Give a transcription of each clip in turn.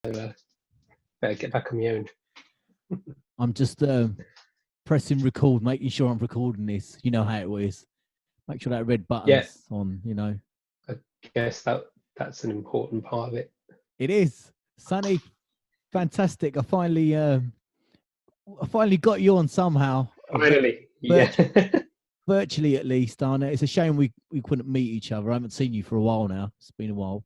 better get back on my own. I'm just pressing record, making sure I'm recording this. You know how it is. Make sure that red button's on, you know. I guess that's an important part of it. It is. Sunny, fantastic. I finally got you on somehow. Finally, yeah. Virtually at least, Anna. It's a shame we couldn't meet each other. I haven't seen you for a while now. It's been a while.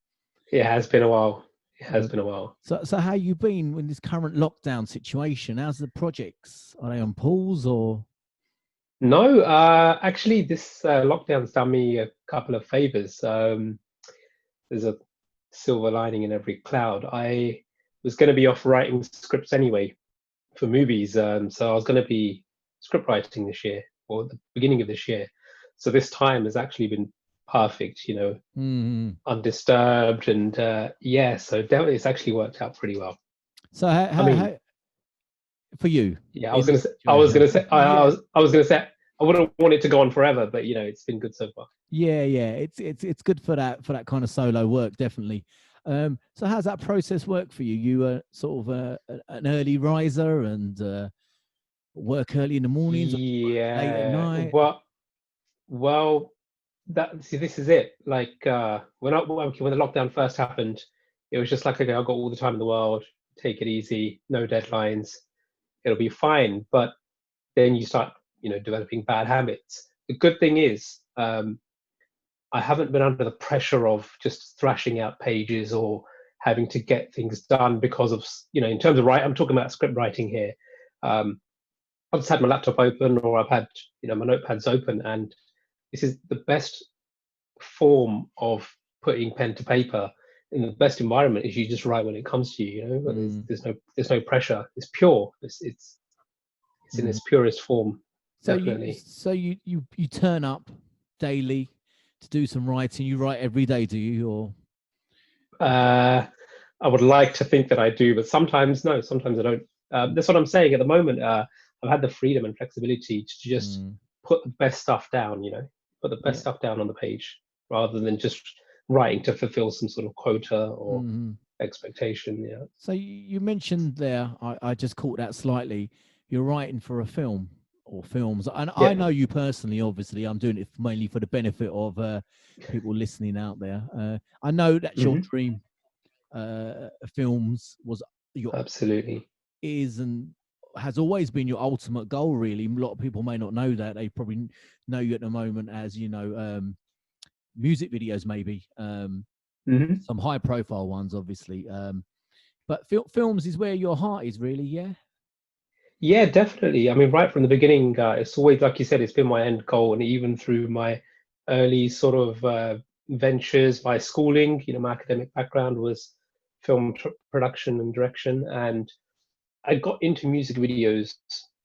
It has been a while. It has been a while. So how you been in this current lockdown situation? How's the projects? Are they on pause or? No, actually, this lockdown's done me a couple of favors. There's a silver lining in every cloud. I was going to be off writing scripts anyway for movies, so I was going to be script writing this year, or the beginning of this year. So this time has actually been perfect, you know, undisturbed, and so definitely it's actually worked out pretty well. So how for you? Yeah, I was gonna say I wouldn't want it to go on forever, but you know, it's been good so far. Yeah, it's good for that kind of solo work, definitely. So how's that process work for you? You sort of an early riser and work early in the mornings, or late at night? Well, this is it. Like when the lockdown first happened, it was just like, okay, I've got all the time in the world, take it easy, no deadlines, it'll be fine. But then you start, you know, developing bad habits. The good thing is, I haven't been under the pressure of just thrashing out pages or having to get things done because of, you know, in terms of I'm talking about script writing here. I've just had my laptop open, or I've had, you know, my notepads open, and this is the best form of putting pen to paper. In the best environment is you just write when it comes to you. You know, there's no pressure. It's pure. It's in its purest form. So definitely. You turn up daily to do some writing. You write every day, do you? Or I would like to think that I do, but sometimes no. Sometimes I don't. That's what I'm saying. At the moment, I've had the freedom and flexibility to just put the best stuff down. You know, put the best stuff down on the page rather than just writing to fulfill some sort of quota or expectation. Yeah. So you mentioned there, I just caught that slightly. You're writing for a film or films, and I know you personally. Obviously, I'm doing it mainly for the benefit of people listening out there. I know that's your dream. Films was your absolutely is and has always been your ultimate goal. Really, a lot of people may not know that. They probably know you at the moment as, you know, music videos, maybe some high profile ones, obviously, but films is where your heart is, really. Yeah, definitely. I mean, right from the beginning, it's always, like you said, it's been my end goal. And even through my early sort of ventures, my schooling, you know, my academic background was film production and direction, and I got into music videos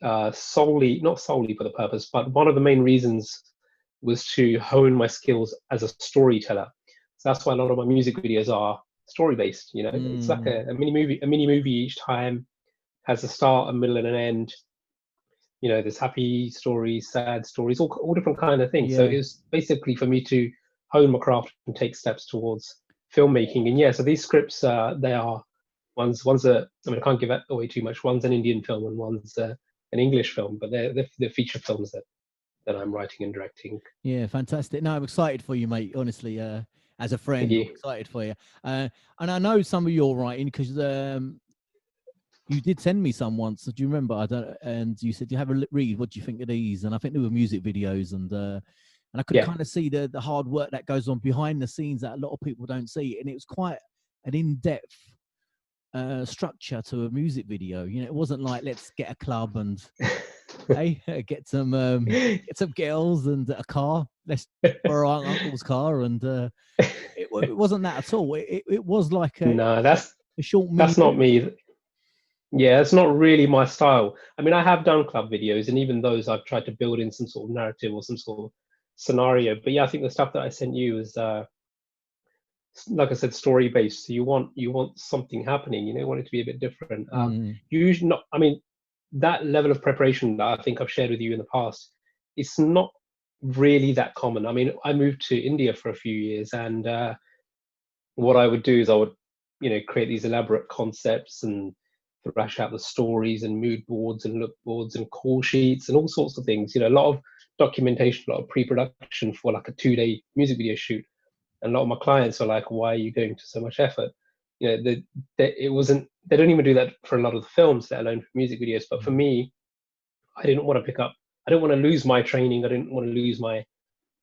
not solely for the purpose, but one of the main reasons was to hone my skills as a storyteller. So that's why a lot of my music videos are story based. You know, it's like a mini movie each time, has a start, a middle, and an end. You know, there's happy stories, sad stories, all different kind of things. So it was basically for me to hone my craft and take steps towards filmmaking. And so these scripts, they are one's a, I mean, I can't give away too much. One's an Indian film and one's an English film, but they're feature films that I'm writing and directing. Yeah, fantastic. No, I'm excited for you, mate. Honestly, as a friend, I'm excited for you. And I know some of your writing because you did send me some once. Do you remember? And you said you have a read. What do you think of these? And I think they were music videos, and I could kind of see the hard work that goes on behind the scenes that a lot of people don't see. And it was quite an in-depth structure to a music video. You know, it wasn't like, let's get a club and get some girls and a car. Let's borrow our uncle's car, and it wasn't that at all. It was like that's a short. That's not me. Yeah, it's not really my style. I mean, I have done club videos, and even those I've tried to build in some sort of narrative or some sort of scenario. But yeah, I think the stuff that I sent you is, like I said, story based. So you want something happening. You know, you want it to be a bit different. Usually not. I mean, that level of preparation that I think I've shared with you in the past, it's not really that common. I mean, I moved to India for a few years, and what I would do is I would create these elaborate concepts and thrash out the stories and mood boards and look boards and call sheets and all sorts of things. A lot of documentation, a lot of pre-production for like a 2-day music video shoot. And a lot of my clients are like, why are you going to so much effort? It wasn't, they don't even do that for a lot of the films, let alone for music videos. But for me, I didn't want to pick up, I didn't want to lose my training. I didn't want to lose my,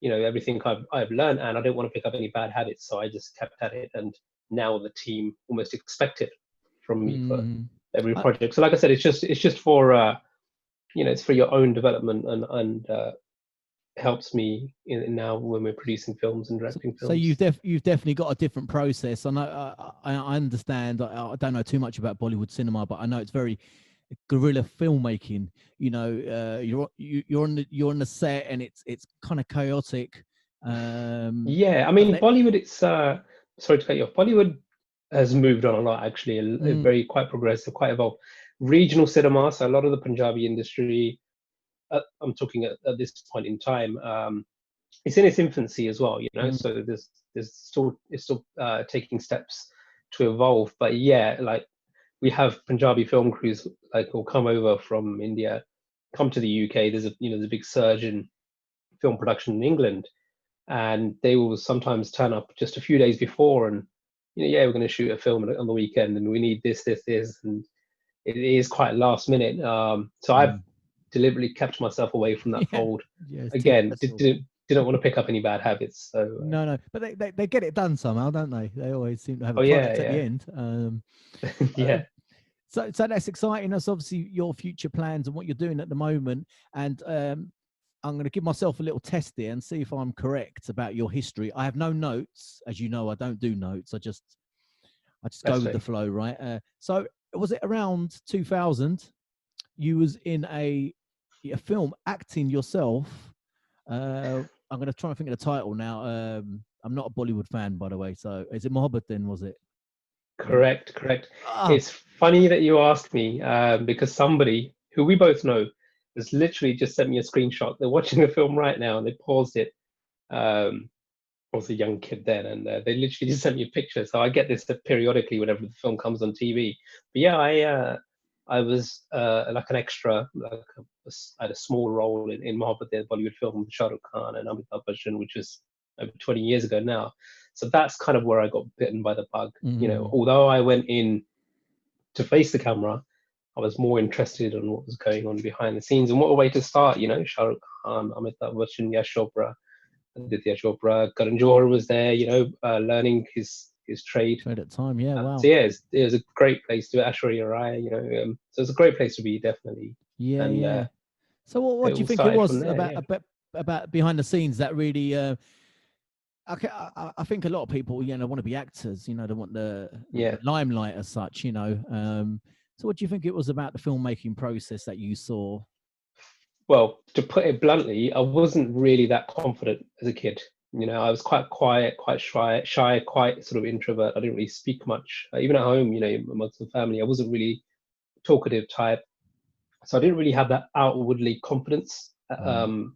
everything I've learned, and I didn't want to pick up any bad habits. So I just kept at it. And now the team almost expect it from me for every project. So like I said, it's just for, it's for your own development and helps me now when we're producing films and directing films. So you've definitely got a different process. I know, I understand. I don't know too much about Bollywood cinema, but I know it's very guerrilla filmmaking. You're on the set and it's kind of chaotic. Yeah, I mean, Bollywood. It's sorry to cut you off. Bollywood has moved on a lot, actually. Very quite progressive, quite evolved. Regional cinema. So a lot of the Punjabi industry. I'm talking at this point in time. It's in its infancy as well, So it's still taking steps to evolve. But yeah, like we have Punjabi film crews like will come over from India, come to the UK. There's a big surge in film production in England, and they will sometimes turn up just a few days before and we're going to shoot a film on the weekend and we need this, and it is quite last minute. So I've deliberately kept myself away from that fold. Again, didn't want to pick up any bad habits. So no, but they get it done somehow, don't they? They always seem to have a product at the end. Yeah. So that's exciting. That's obviously your future plans and what you're doing at the moment. And I'm going to give myself a little test here and see if I'm correct about your history. I have no notes, as you know. I don't do notes. I just go with the flow, right? So was it around 2000? You was in a film acting yourself. I'm going to try and think of the title now. I'm not a Bollywood fan, by the way. So is it Mohabbat then, was it? Correct. It's funny that you asked me because somebody who we both know has literally just sent me a screenshot. They're watching the film right now and they paused it. I was a young kid then, and they literally just sent me a picture. So I get this periodically whenever the film comes on TV. But yeah, I was like an extra. I had a small role in Mohabbat, the Bollywood film with Shah Rukh Khan and Amitabh Bachchan, which was over 20 years ago now. So that's kind of where I got bitten by the bug. Although I went in to face the camera, I was more interested in what was going on behind the scenes. And what a way to start, Shah Rukh Khan, Amitabh Bachchan, Yash Chopra, Aditya Chopra, Karan Johar was there, learning his trade. Trade at the time, yeah, wow. So yeah, it was a great place to Aishwarya Rai, so it's a great place to be, definitely. Yeah. So what do you think it was about behind the scenes that really? I think a lot of people, want to be actors. They want the limelight as such. So what do you think it was about the filmmaking process that you saw? Well, to put it bluntly, I wasn't really that confident as a kid. I was quite quiet, quite shy, quite sort of introvert. I didn't really speak much, even at home. Amongst the family, I wasn't really talkative type. So I didn't really have that outwardly confidence. Didn't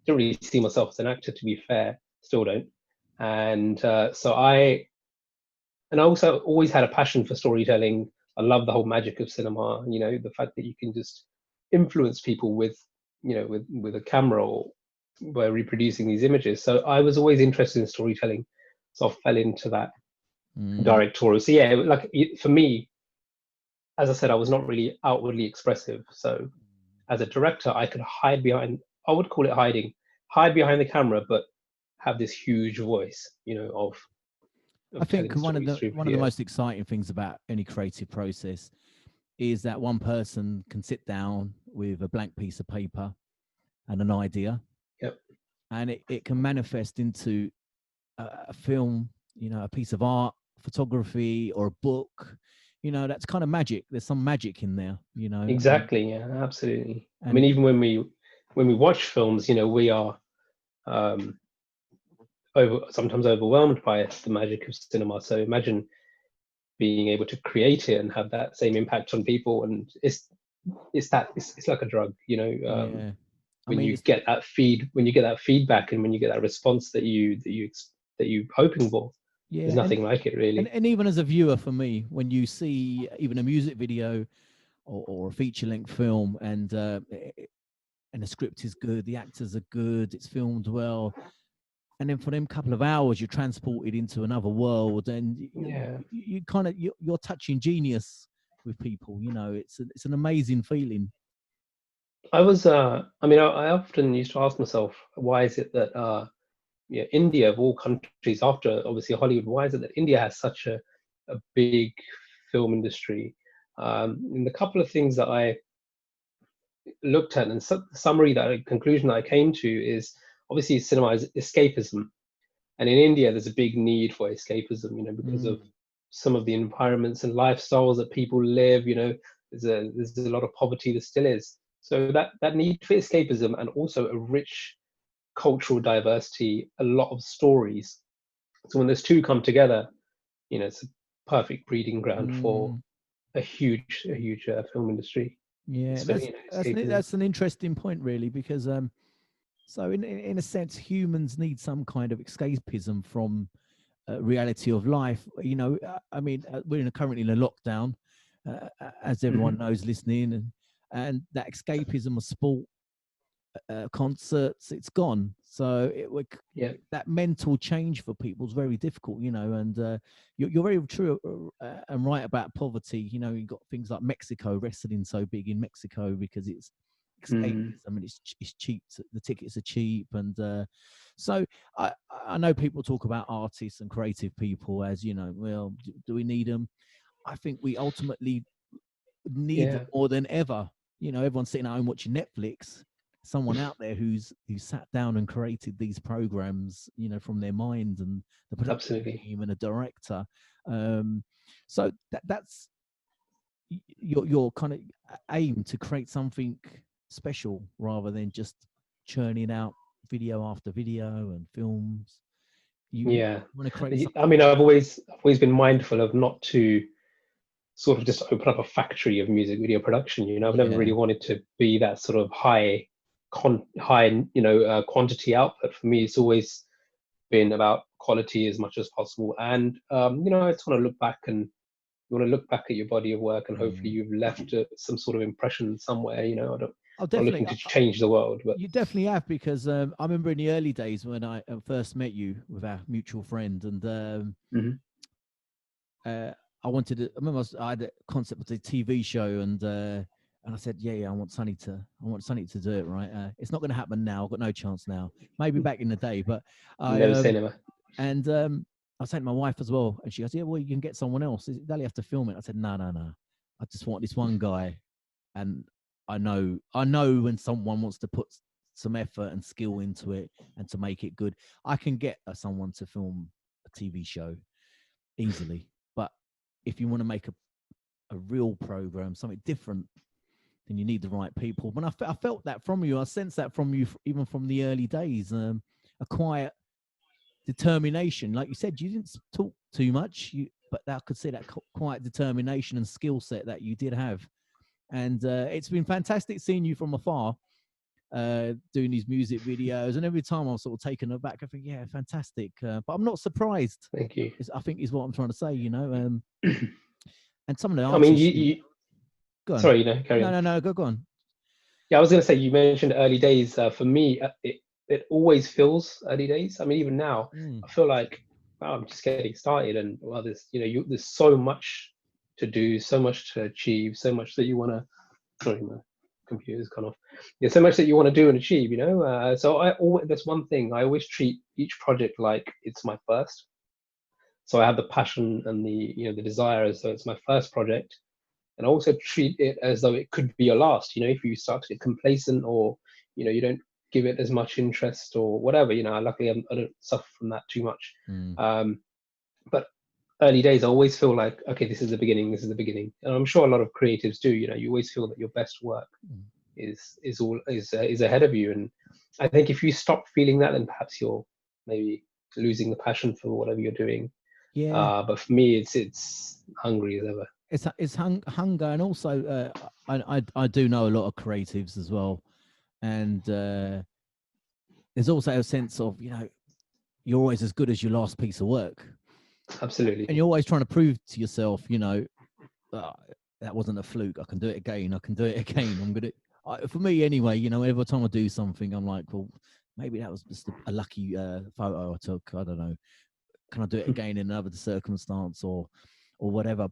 really see myself as an actor, to be fair. Still don't. And so I also always had a passion for storytelling. I love the whole magic of cinema. The fact that you can just influence people with a camera or by reproducing these images. So I was always interested in storytelling. So I fell into that directorial. So yeah, like for me, as I said, I was not really outwardly expressive. So as a director, I could hide behind, I would call it hide behind the camera, but have this huge voice, of I think one of the most exciting things about any creative process is that one person can sit down with a blank piece of paper and an idea. Yep. And it can manifest into a film, a piece of art, photography, or a book. That's kind of magic. There's some magic in there, Exactly. Yeah, absolutely. I mean, even when we watch films, we are sometimes overwhelmed by the magic of cinema. So imagine being able to create it and have that same impact on people, and it's like a drug, when you get that feedback and when you get that response that you hoping for, There's Yeah, nothing like it, really. and even as a viewer, for me, when you see even a music video or a feature-length film, and the script is good, the actors are good, it's filmed well, and then for them couple of hours, you're transported into another world, and Yeah. you kind of you're touching genius with people. You know, it's an amazing feeling. I was, I mean, I often used to ask myself, why is it that, yeah, India of all countries, after obviously Hollywood, why is it that India has such a big film industry? And the couple of things that I looked at, and summary that conclusion that I came to is obviously cinema is escapism, and in India there's a big need for escapism, because of some of the environments and lifestyles that people live. There's a lot of poverty, there still is. So that need for escapism, and also a rich cultural diversity, a lot of stories. So when those two come together, it's a perfect breeding ground for Mm. a huge film industry. Yeah, It's for, escapism. that's an interesting point, really, because so in a sense, humans need some kind of escapism from reality of life. You know, I mean, we're currently in a lockdown, as everyone Hmm. knows, listening, and that escapism of sport, concerts, it's gone. So Yeah, that mental change for people is very difficult, and you're very true and right about poverty. You know, you've got things like Mexico, wrestling so big in Mexico because it's escapism, mm, and it's cheap. The tickets are cheap, and so I know people talk about artists and creative people as, well, do we need them? I think we ultimately need them yeah, more than ever. You know, everyone's sitting at home watching Netflix. Someone out there who sat down and created these programs, from their mind, and the production absolutely. team and a director. Um, so that's your kind of aim, to create something special rather than just churning out video after video and films. You Yeah, want to create I something. mean, I've always been mindful of not to sort of just open up a factory of music video production. I've never really Yeah. wanted to be that sort of high quantity output. For me, it's always been about quality as much as possible. And I just want to look back, and you want to look back at your body of work, and hopefully Mm. you've left some sort of impression somewhere. Oh, Not definitely. looking to change the world, but You definitely have, because I remember in the early days when I first met you with our mutual friend, and Mhm. uh, I wanted to. I remember I had a concept of the TV show, and I said, yeah, I want Sunny to do it. Right, it's not going to happen now. I've got no chance now. Maybe back in the day, but I Never say never. and I was saying to my wife as well, and she goes, yeah, well, you can get someone else. They'll have to film it. I said, no, no, no. I just want this one guy, and I know when someone wants to put some effort and skill into it and to make it good, I can get someone to film a TV show easily. But if you want to make a real program, something different, then you need the right people. But I felt that from you. I sensed that from you, even from the early days. A quiet determination, like you said, you didn't talk too much, but I could see that quiet determination and skill set that you did have. And it's been fantastic seeing you from afar, doing these music videos. And every time I'm sort of taken aback, I think, yeah, fantastic. But I'm not surprised. Thank you. I think is what I'm trying to say. And some of the I mean, artists, go on. sorry, carry No, on. no, no, go on. Yeah, I was going to say, you mentioned early days. For me, it always feels early days. I mean, even now, Mm. I feel like, wow, I'm just getting started, and well, there's so much to do, so much to achieve, so much that you want to. Sorry, my computer's gone off. Yeah, so much that you want to do and achieve. So that's one thing. I always treat each project like it's my first. So I have the passion and the desire as though it's my first project, and also treat it as though it could be your last. If you start to get complacent, or you don't give it as much interest or whatever. Luckily I don't suffer from that too much. Mm. But early days, I always feel like, okay, this is the beginning. This is the beginning, and I'm sure a lot of creatives do. You always feel that your best work Mm. is ahead of you, and I think if you stop feeling that, then perhaps you're maybe losing the passion for whatever you're doing. Yeah, But for me, it's hungry as ever. it's hunger, and also I do know a lot of creatives as well, and there's also a sense of, you're always as good as your last piece of work. Absolutely. And you're always trying to prove to yourself, you know, that wasn't a fluke. I can do it again. I can do it again. I'm gonna. For me anyway, you know, every time I do something, I'm like, well, maybe that was just a lucky photo I took. I don't know. Can I do it again in another circumstance or whatever?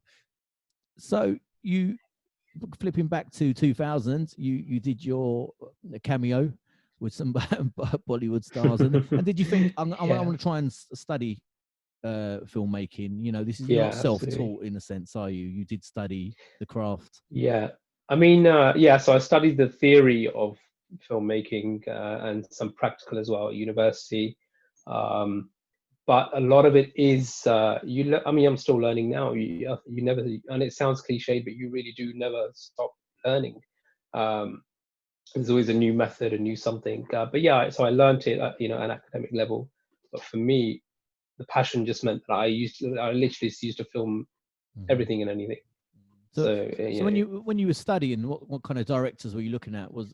So you, flipping back to 2000, you did your cameo with some Bollywood stars, and did you think I want to try and study filmmaking? You know, this is not self-taught in a sense, are you? You did study the craft. Yeah, I mean, so I studied the theory of filmmaking and some practical as well at university. But a lot of it is I mean, I'm still learning now. You never, and it sounds cliched, but you really do never stop learning. There's always a new method, a new something. But yeah, so I learned it at, you know, an academic level. But for me, the passion just meant that I literally used to film everything and anything. So when you were studying, what kind of directors were you looking at? Were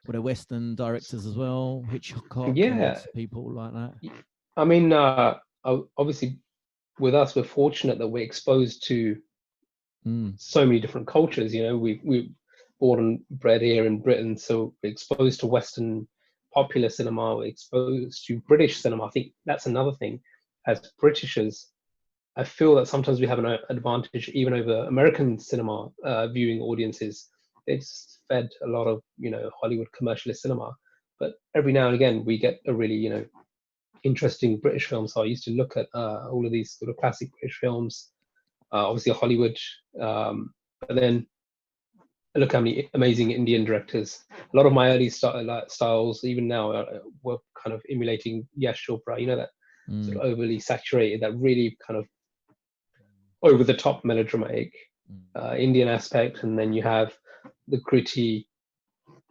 there Western directors as well, Hitchcock, people like that? I mean, obviously, with us, we're fortunate that we're exposed to so many different cultures. You know, we're born and bred here in Britain, so we're exposed to Western popular cinema. We're exposed to British cinema. I think that's another thing. As Britishers, I feel that sometimes we have an advantage even over American cinema viewing audiences. It's fed a lot of, you know, Hollywood commercialist cinema, but every now and again we get a really, you know, interesting British film. So I used to look at all of these sort of classic British films, obviously Hollywood, but then look how many amazing Indian directors. A lot of my early styles, even now, were kind of emulating Yash Chopra. You know, that sort of overly saturated, that really kind of over the top melodramatic Indian aspect, and then you have the gritty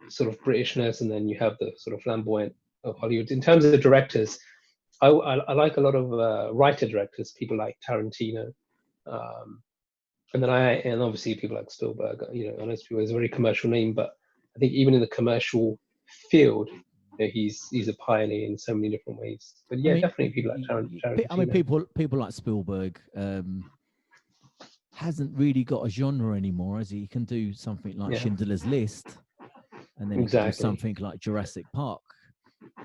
sort of Britishness, and then you have the sort of flamboyant of Hollywood. In terms of the directors, I like a lot of writer directors, people like Tarantino, and obviously people like Spielberg. You know, I know Spielberg is a very commercial name, but I think even in the commercial field, you know, he's a pioneer in so many different ways. But yeah, definitely people like Tarantino. I mean, people like Spielberg hasn't really got a genre anymore, has he? He can do something like Schindler's List, and then he can do something like Jurassic Park.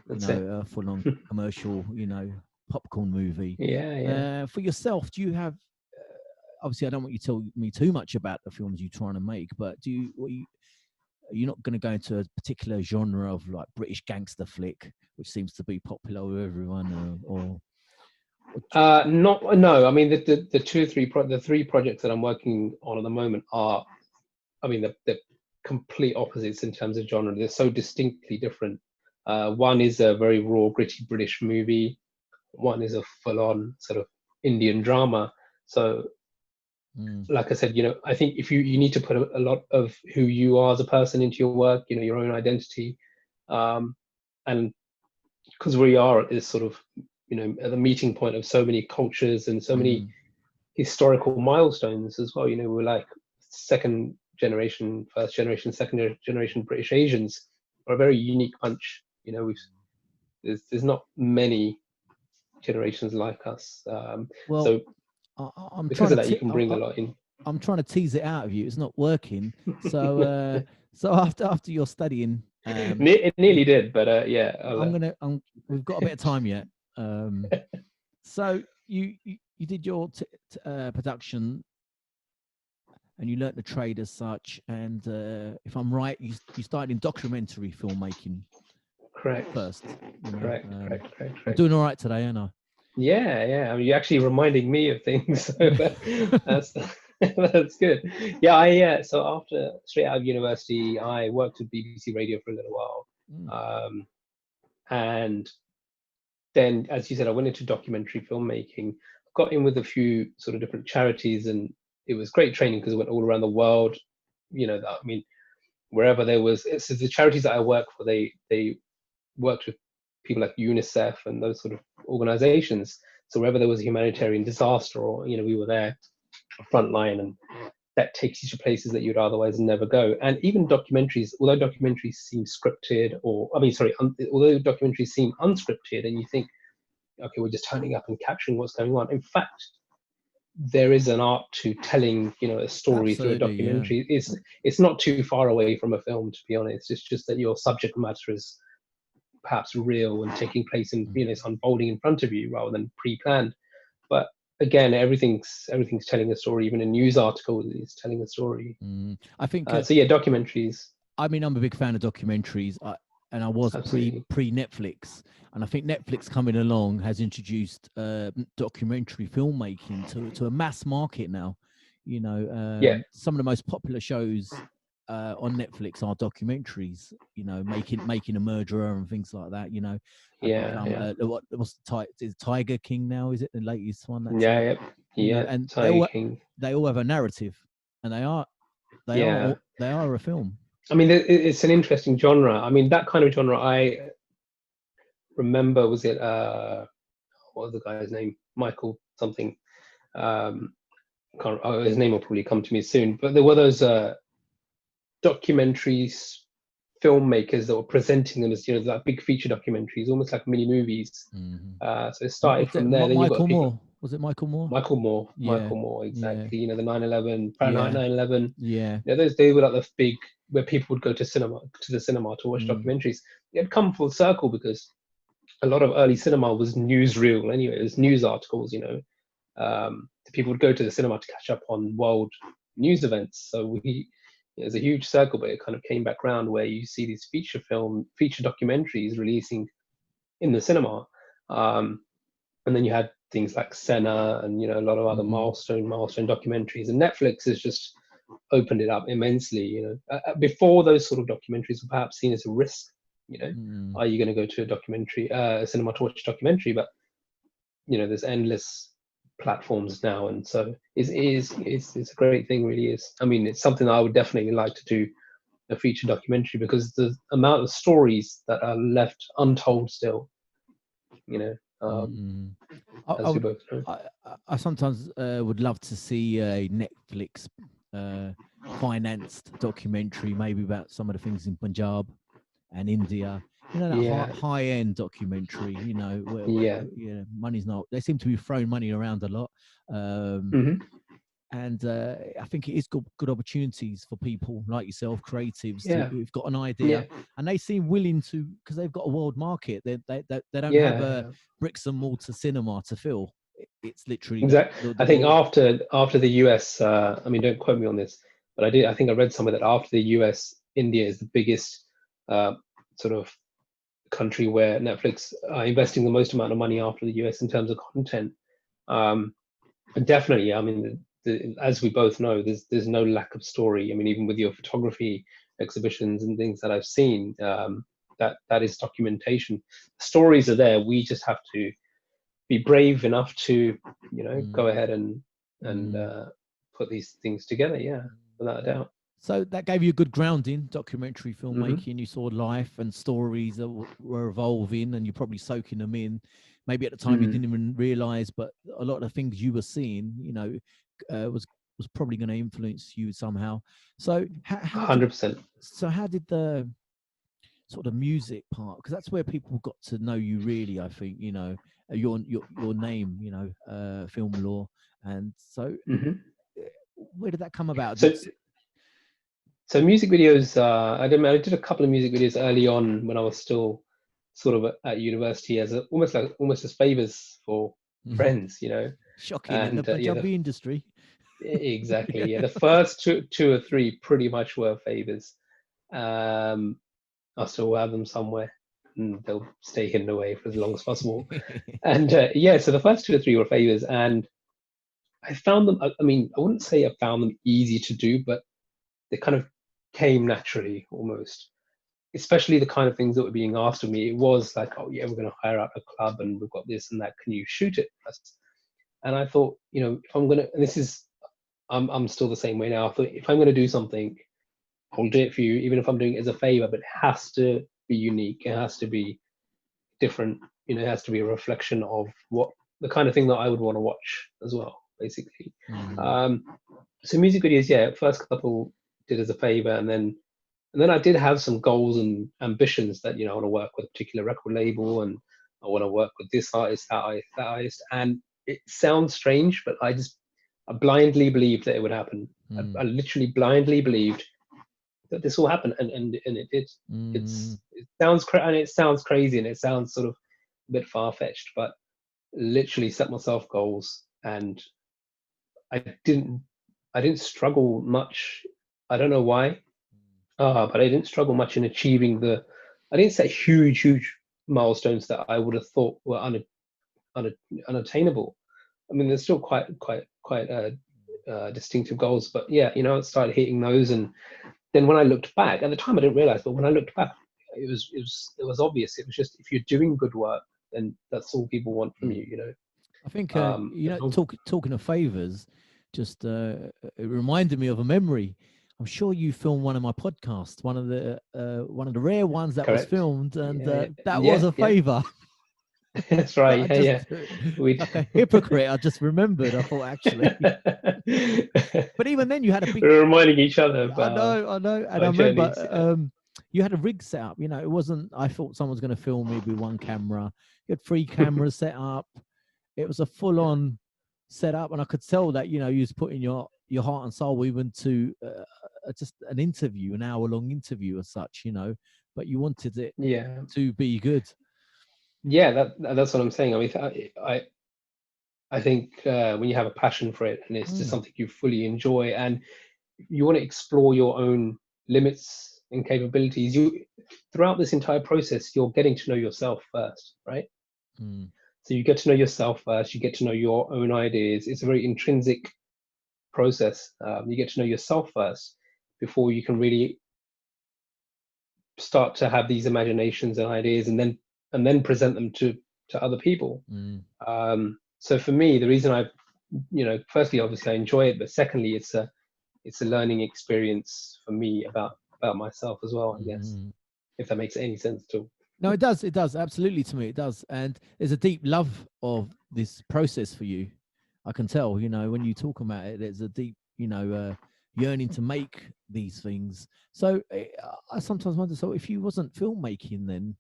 You know, full-on commercial, you know, popcorn movie. For yourself, do you have? Obviously, I don't want you to tell me too much about the films you're trying to make, but are you not going to go into a particular genre of like British gangster flick, which seems to be popular with everyone, or? No. I mean, the three projects that I'm working on at the moment are, I mean, they're complete opposites in terms of genre. They're so distinctly different. One is a very raw, gritty British movie. One is a full-on sort of Indian drama. So, like I said, you know, I think if you need to put a lot of who you are as a person into your work, you know, your own identity, and because we are at this sort of, you know, at the meeting point of so many cultures and so many historical milestones as well. You know, we're like second generation, first generation, second generation British Asians. Are a very unique bunch. You know, there's not many generations like us. So because of that, you can bring a lot in. I'm trying to tease it out of you. It's not working. So so after you're studying, it nearly did, but yeah. We've got a bit of time yet. So you did your production, and you learnt the trade as such. And if I'm right, you started in documentary filmmaking. Correct. First. You know, correct. I'm doing all right today, aren't I? Yeah. I mean, you're actually reminding me of things. So that's good. Yeah, so straight out of university, I worked with BBC Radio for a little while. And then, as you said, I went into documentary filmmaking, got in with a few sort of different charities, and it was great training because I went all around the world. You know, I mean, wherever there was, so the charities that I work for, they worked with people like UNICEF and those sort of organizations. So wherever there was a humanitarian disaster, or, you know, we were there front line, and that takes you to places that you'd otherwise never go. And even documentaries, although documentaries seem scripted, although documentaries seem unscripted, and you think okay, we're just turning up and capturing what's going on. In fact, there is an art to telling, a story through a Absolutely, yeah. documentary. It's not too far away from a film, to be honest. It's just that your subject matter is perhaps real and taking place in, it's unfolding in front of you rather than pre-planned. But again, everything's telling a story. Even a news article is telling a story. I think so. Yeah, documentaries. I mean, I'm a big fan of documentaries, and I was pre Netflix, and I think Netflix coming along has introduced documentary filmmaking to a mass market now. Some of the most popular shows on Netflix are documentaries. Making a murderer and things like that. What's is Tiger King now? Is it the latest one? And they all have a narrative, and they are a film. I mean, it's an interesting genre. I mean, that kind of genre, I remember, was it, what was the guy's name? Michael something. His name will probably come to me soon. But there were those documentaries, filmmakers that were presenting them as, like big feature documentaries, almost like mini movies. So it started from there. Michael Moore. Was it Michael Moore? Michael Moore, exactly. Yeah. The 9/11, Fahrenheit 9/11. Yeah. They were like the big, where people would go to the cinema to watch documentaries. It had come full circle because a lot of early cinema was newsreel anyway. It was news articles, people would go to the cinema to catch up on world news events. So there's a huge circle, but it kind of came back round where you see these feature documentaries releasing in the cinema. And then you had things like Senna and, a lot of other milestone documentaries. And Netflix has just opened it up immensely. Before those sort of documentaries were perhaps seen as a risk. Are you going to go to a documentary, a cinema to watch a documentary? But there's endless platforms now, and so it's a great thing, really is. I mean, it's something that I would definitely like to do, a feature documentary, because the amount of stories that are left untold still. As we both know. I sometimes would love to see a Netflix financed documentary, maybe about some of the things in Punjab and India. High-end documentary. Where money's not. They seem to be throwing money around a lot, and I think it is good opportunities for people like yourself, creatives, who've got an idea, and they seem willing to, because they've got a world market. They don't have a bricks and mortar cinema to fill. It's literally exactly. I think after the US, I mean, don't quote me on this, but I think I read somewhere that after the US, India is the biggest sort of country where Netflix are investing the most amount of money after the US in terms of content. And definitely, I mean, as we both know, there's no lack of story. I mean, even with your photography exhibitions and things that I've seen, that is documentation. The stories are there. We just have to be brave enough to, go ahead and put these things together. Yeah, without a doubt. So that gave you a good grounding, documentary filmmaking. You saw life and stories that were evolving, and you're probably soaking them in. Maybe at the time you didn't even realize, but a lot of the things you were seeing, was probably going to influence you somehow. So 100%. So how did the sort of music part, because that's where people got to know you really, I think, your name, Film Law. And so where did that come about? So music videos, I did a couple of music videos early on when I was still sort of at university as almost as favors for friends, Shocking in the Punjabi industry. Exactly. Yeah. The first two or three pretty much were favors. I still have them somewhere, and they'll stay hidden away for as long as possible. And so the first two or three were favors, and I found them, I mean, I wouldn't say I found them easy to do, but they kind of came naturally almost, especially the kind of things that were being asked of me. It was like, oh yeah, we're going to hire out a club and we've got this and that, can you shoot it for us? And I thought, if I'm going to, and this is, I'm still the same way now. I thought, if I'm going to do something, I'll do it for you, even if I'm doing it as a favor, but it has to be unique. It has to be different. It has to be a reflection of what the kind of thing that I would want to watch as well, basically. So music videos, first couple did as a favor, and then I did have some goals and ambitions that I want to work with a particular record label and I want to work with this artist, that artist, that artist. And it sounds strange, but I blindly believed that it would happen. I literally blindly believed that this will happen, and it did. It sounds crazy, and it sounds sort of a bit far-fetched, but literally set myself goals, and I didn't struggle much. I don't know why, but I didn't struggle much in achieving I didn't set huge milestones that I would have thought were unattainable. I mean, there's still quite distinctive goals, but yeah, I started hitting those, and then when I looked back, at the time I didn't realize, but when I looked back, it was obvious. It was just, if you're doing good work, then that's all people want from you. I think talking of favors, just it reminded me of a memory. I'm sure you filmed one of my podcasts, one of the rare ones that was filmed, and that was a favor. That's right. Like a hypocrite. I just remembered. I thought, actually, but even then, you had a big. We were reminding each other. I know, and I remember you had a rig set up. It wasn't. I thought someone was going to film me with one camera. You had 3 cameras set up. It was a full-on setup, and I could tell that you was putting your heart and soul even to just an interview, an hour-long interview as such. But you wanted it to be good. Yeah, that's what I'm saying. I mean, I think when you have a passion for it, and it's just something you fully enjoy, and you want to explore your own limits and capabilities, throughout this entire process, you're getting to know yourself first, right? So you get to know yourself first. You get to know your own ideas. It's a very intrinsic process. You get to know yourself first before you can really start to have these imaginations and ideas, and then present them to other people. So for me, the reason firstly, obviously I enjoy it, but secondly, it's a learning experience for me about myself as well, I guess, if that makes any sense at all. No, it does. It does. Absolutely. To me, it does. And there's a deep love of this process for you. I can tell, when you talk about it, there's a deep, yearning to make these things. So I sometimes wonder, so if you wasn't filmmaking, then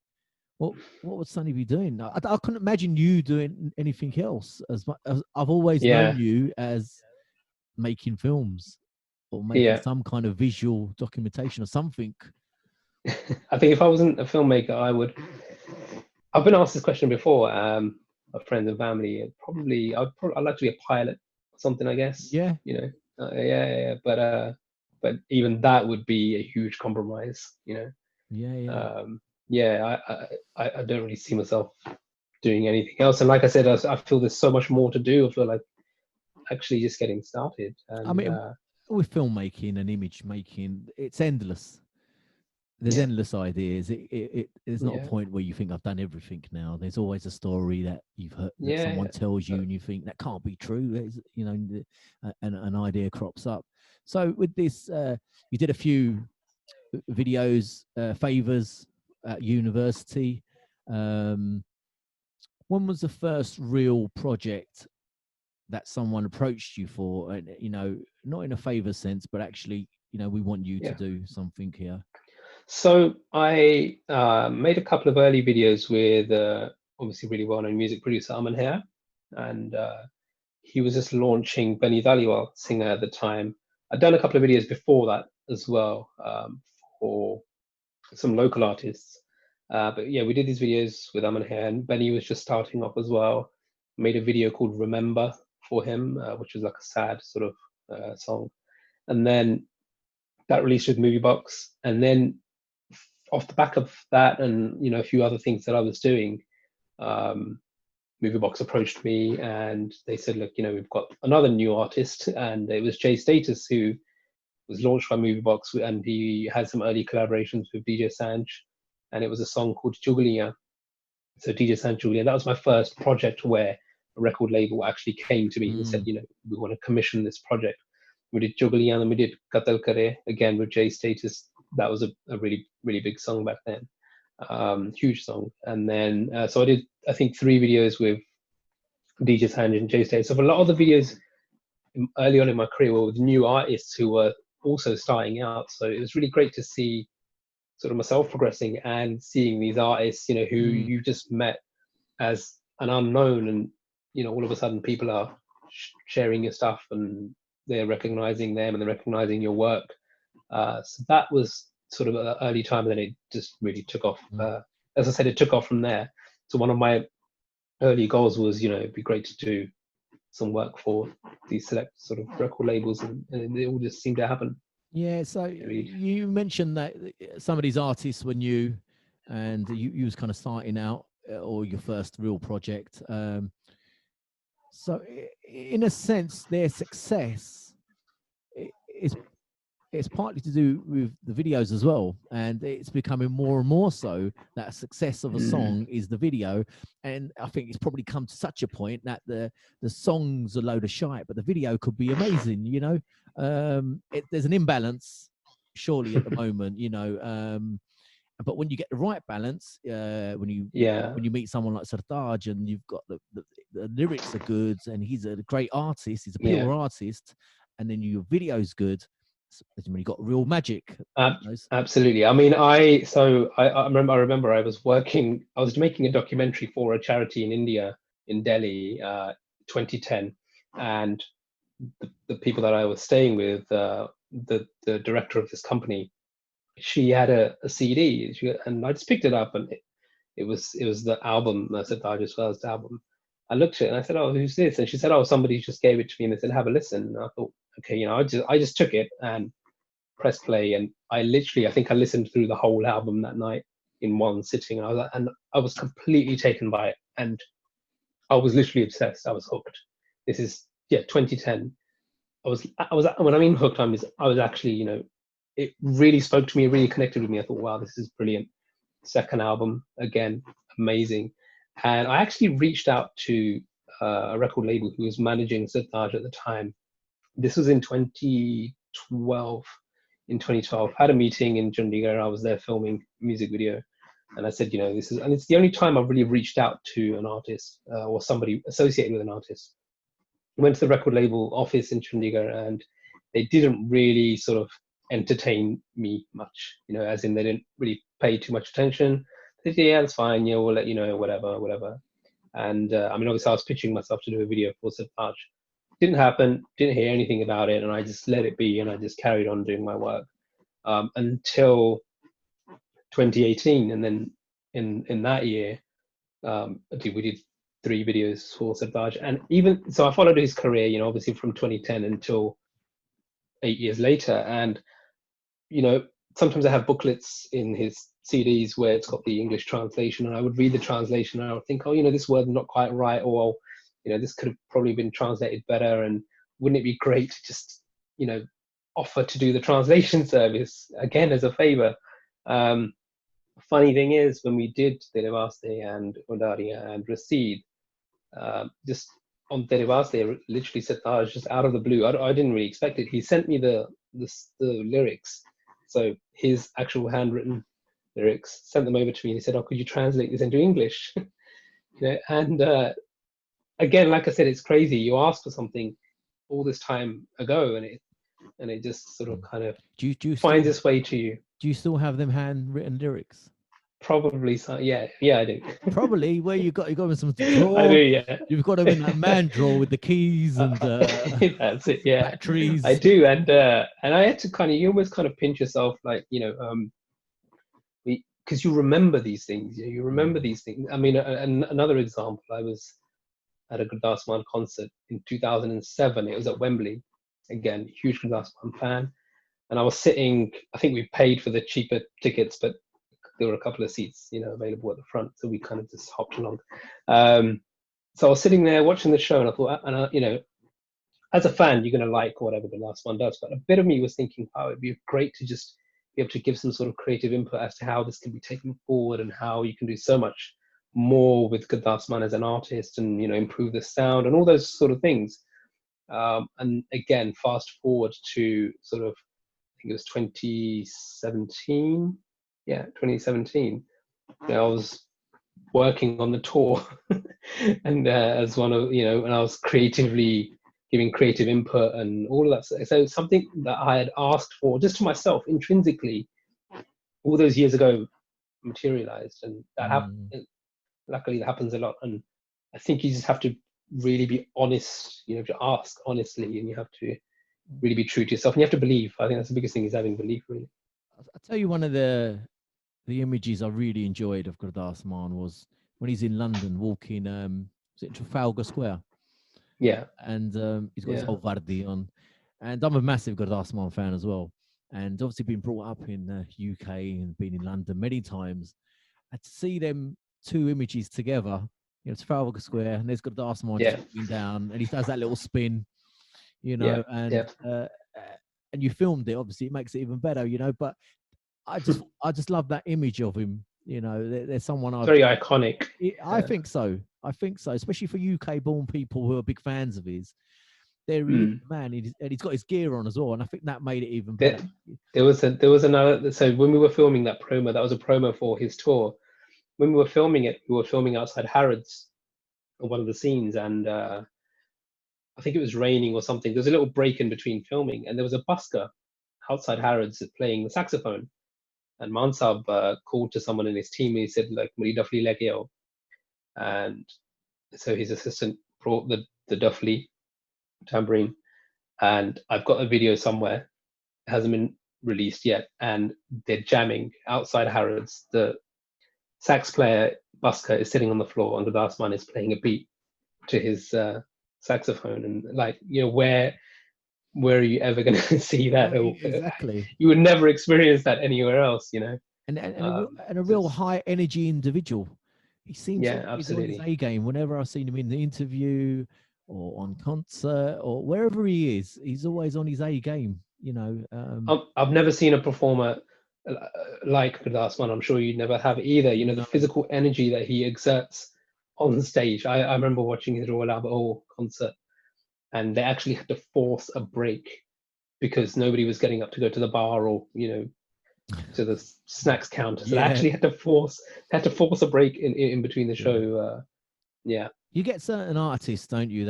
what would Sunny be doing? I couldn't imagine you doing anything else. As I've always known you as making films or making some kind of visual documentation or something. I think if I wasn't a filmmaker, I've been asked this question before, by friends and family. I'd like to be a pilot or something, I guess. Yeah. But even that would be a huge compromise, I don't really see myself doing anything else. And like I said, I feel there's so much more to do. I feel like actually just getting started. And, I mean, with filmmaking and image making, it's endless. There's endless ideas. There's not a point where you think I've done everything now. There's always a story that you've heard that someone tells you, and you think that can't be true. An idea crops up. So with this, you did a few videos, favors at university. When was the first real project that someone approached you for? And not in a favor sense, but actually, we want you to do something here. So I made a couple of early videos with obviously really well-known music producer Aman here, and he was just launching Benny Dhaliwal, singer at the time. I'd done a couple of videos before that as well, for some local artists. But yeah, we did these videos with Aman here, and Benny was just starting off as well. Made a video called Remember for him, which was like a sad sort of song. And then that released with Movie Box. And then off the back of that, and a few other things that I was doing, Movie Box approached me and they said, look, we've got another new artist, and it was Jay Status, who was launched by Movie Box, and he had some early collaborations with DJ Sanj, and it was a song called Jugliya. So DJ Sanj Jugliya, that was my first project where a record label actually came to me and said, we want to commission this project. We did Jugliya, and then we did Qatal Kare, again with Jay Status. That was a really, really big song back then. Huge song. And then, so I did, I think, 3 videos with DJ Sanj and Jay Status. So a lot of the videos early on in my career were with new artists who were also starting out. So it was really great to see sort of myself progressing and seeing these artists, who you just met as an unknown, and all of a sudden people are sharing your stuff, and they're recognizing them, and they're recognizing your work. So that was sort of an early time, and then it just really took off. As I said, it took off from there. So one of my early goals was, it'd be great to do some work for these select sort of record labels, and it all just seemed to happen. Yeah, so you mentioned that some of these artists were new, and you was kind of starting out, or your first real project. So in a sense, their success is it's partly to do with the videos as well, and it's becoming more and more so that success of a song is the video. And I think it's probably come to such a point that the song's a load of shite, but the video could be amazing. There's an imbalance surely at the moment, but when you get the right balance, when you meet someone like Sartaaj, and you've got the lyrics are good, and he's a great artist, he's a pure artist, and then your video's good, when you got real magic. Absolutely. I mean, I remember I was making a documentary for a charity in India, in Delhi, 2010, and the people that I was staying with, the director of this company, she had a CD, and I just picked it up, and it was the album, Sartaaj's first album. I looked at it and I said, "Oh, who's this?" And she said, "Oh, somebody just gave it to me and they said, have a listen." And I thought, okay, I just took it and pressed play, and I think I listened through the whole album that night in one sitting. And I was completely taken by it, and I was literally obsessed. I was hooked. This is 2010. I was when I mean hooked, I was actually, it really spoke to me, it really connected with me. I thought, wow, this is brilliant. Second album, again, amazing. And I actually reached out to a record label who was managing Sartaaj at the time. This was in 2012. In 2012, I had a meeting in Chandigarh. I was there filming a music video, and I said, it's the only time I've really reached out to an artist or somebody associated with an artist. I went to the record label office in Chandigarh, and they didn't really sort of entertain me much, as in they didn't really pay too much attention. They said, yeah, that's fine, we'll let you know, whatever. And obviously I was pitching myself to do a video for Sartaaj. Didn't happen, didn't hear anything about it, and I just let it be, and I just carried on doing my work until 2018. And then in that year, we did 3 videos for Sartaaj. And even so, I followed his career, obviously from 2010 until 8 years later. And sometimes I have booklets in his CDs where it's got the English translation, and I would read the translation and I would think, oh, this word's not quite right, or this could have probably been translated better, and wouldn't it be great to just offer to do the translation service again as a favor. Funny thing is, when we did Derivaste and Undaria and Rashid, just on Derivaste, literally Sartaaj, just out of the blue, I didn't really expect it, he sent me the lyrics, so his actual handwritten lyrics, sent them over to me, and he said, "Oh, could you translate this into English?" And again, like I said, it's crazy. You ask for something all this time ago, and it just sort of kind of finds its way to you. Do you still have them handwritten lyrics? Probably so. Yeah, I do. Probably. Where you got them in some drawer. I do. Yeah. You've got them in that man drawer with the keys and that's it. Yeah, batteries. I do, and I had to you almost kind of pinch yourself, like because you remember these things. You remember these things. I mean, another example, I was at a Gurdas Maan concert in 2007. It was at Wembley. Again, huge Gurdas Maan fan. And I was sitting, I think we paid for the cheaper tickets, but there were a couple of seats, available at the front. So we kind of just hopped along. So I was sitting there watching the show, and I thought, as a fan, you're going to like whatever Gurdas Maan does. But a bit of me was thinking, oh, it'd be great to just be able to give some sort of creative input as to how this can be taken forward, and how you can do so much more with Gurdas Maan as an artist, and improve the sound and all those sort of things. And again, fast forward to sort of, I think it was 2017. Yeah, 2017. I was working on the tour, and as one of and I was creatively giving creative input and all of that. So something that I had asked for just to myself intrinsically all those years ago materialized, and that happened. luckily that happens a lot. And I think you just have to really be honest. You have to ask honestly, and you have to really be true to yourself, and you have to believe. I think that's the biggest thing, is having belief, really. I'll tell you one of the images I really enjoyed of Gurdas Maan was when he's in London walking, is it Trafalgar Square? Yeah. And he's got his Yeah. whole Vardy on. And I'm a massive Gurdas Maan fan as well. And obviously been brought up in the UK and been in London many times. And to see them two images together, you know, Trafalgar Square, and there's Gurdas Maan Yeah. just walking down, and he does that little spin, you Yeah. know, Yeah. and you filmed it. Obviously, it makes it even better, you know. But I just love that image of him. You know, there's someone It's very iconic. I think so. I think so, especially for UK-born people who are big fans of his. There he is, man, and he's got his gear on as well, and I think that made it even better. There was another. So when we were filming that promo, that was a promo for his tour. When we were filming it, we were filming outside Harrods, one of the scenes, and I think it was raining or something. There was a little break in between filming, and there was a busker outside Harrods playing the saxophone. And Mansab called to someone in his team, and he said, like, "Mari duffli leke aao." And so his assistant brought the duffli tambourine, and I've got a video somewhere. It hasn't been released yet, and they're jamming outside Harrods. The sax player busker is sitting on the floor, and Gurdas Maan is playing a beat to his saxophone. And, like, you know, where are you ever going to see that? Exactly. You would never experience that anywhere else, you know. And a real high energy individual. He seems always on his A game. Whenever I've seen him in the interview or on concert or wherever he is, he's always on his A game. You know, I've never seen a performer like Gurdas Maan. I'm sure you'd never have either. You know, the physical energy that he exerts on stage. I remember watching his Royal Albert Hall concert, and they actually had to force a break because nobody was getting up to go to the bar or, you know, to the snacks counter. So they actually had to force a break in between the show. You get certain artists, don't you?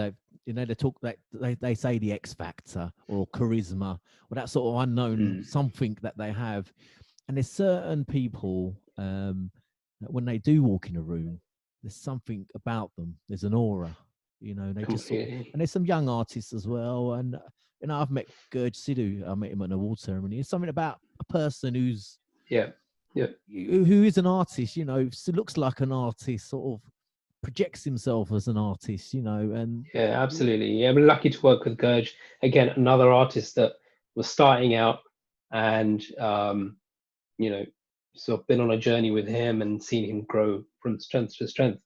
They talk that they say the X factor or charisma or that sort of unknown something that they have. And there's certain people that when they do walk in a room, there's something about them. There's an aura, you know. They just and there's some young artists as well. And you know, I've met Gurj Sidhu. I met him at an award ceremony. It's something about a person who's who is an artist. You know, looks like an artist, sort of projects himself as an artist. You know, and absolutely. I'm lucky to work with Gurj. Again, another artist that was starting out, and you know, so I've been on a journey with him and seen him grow from strength to strength.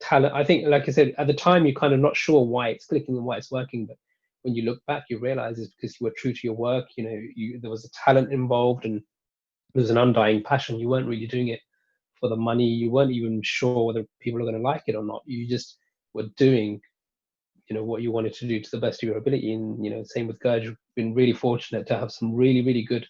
Talent, I think, like I said, at the time you're kind of not sure why it's clicking and why it's working, but when you look back, you realize it's because you were true to your work. You know, there was a talent involved, and there was an undying passion. You weren't really doing it for the money. You weren't even sure whether people are going to like it or not. You just were doing, you know, what you wanted to do to the best of your ability. And, you know, same with Gurj. I've been really fortunate to have some really, really good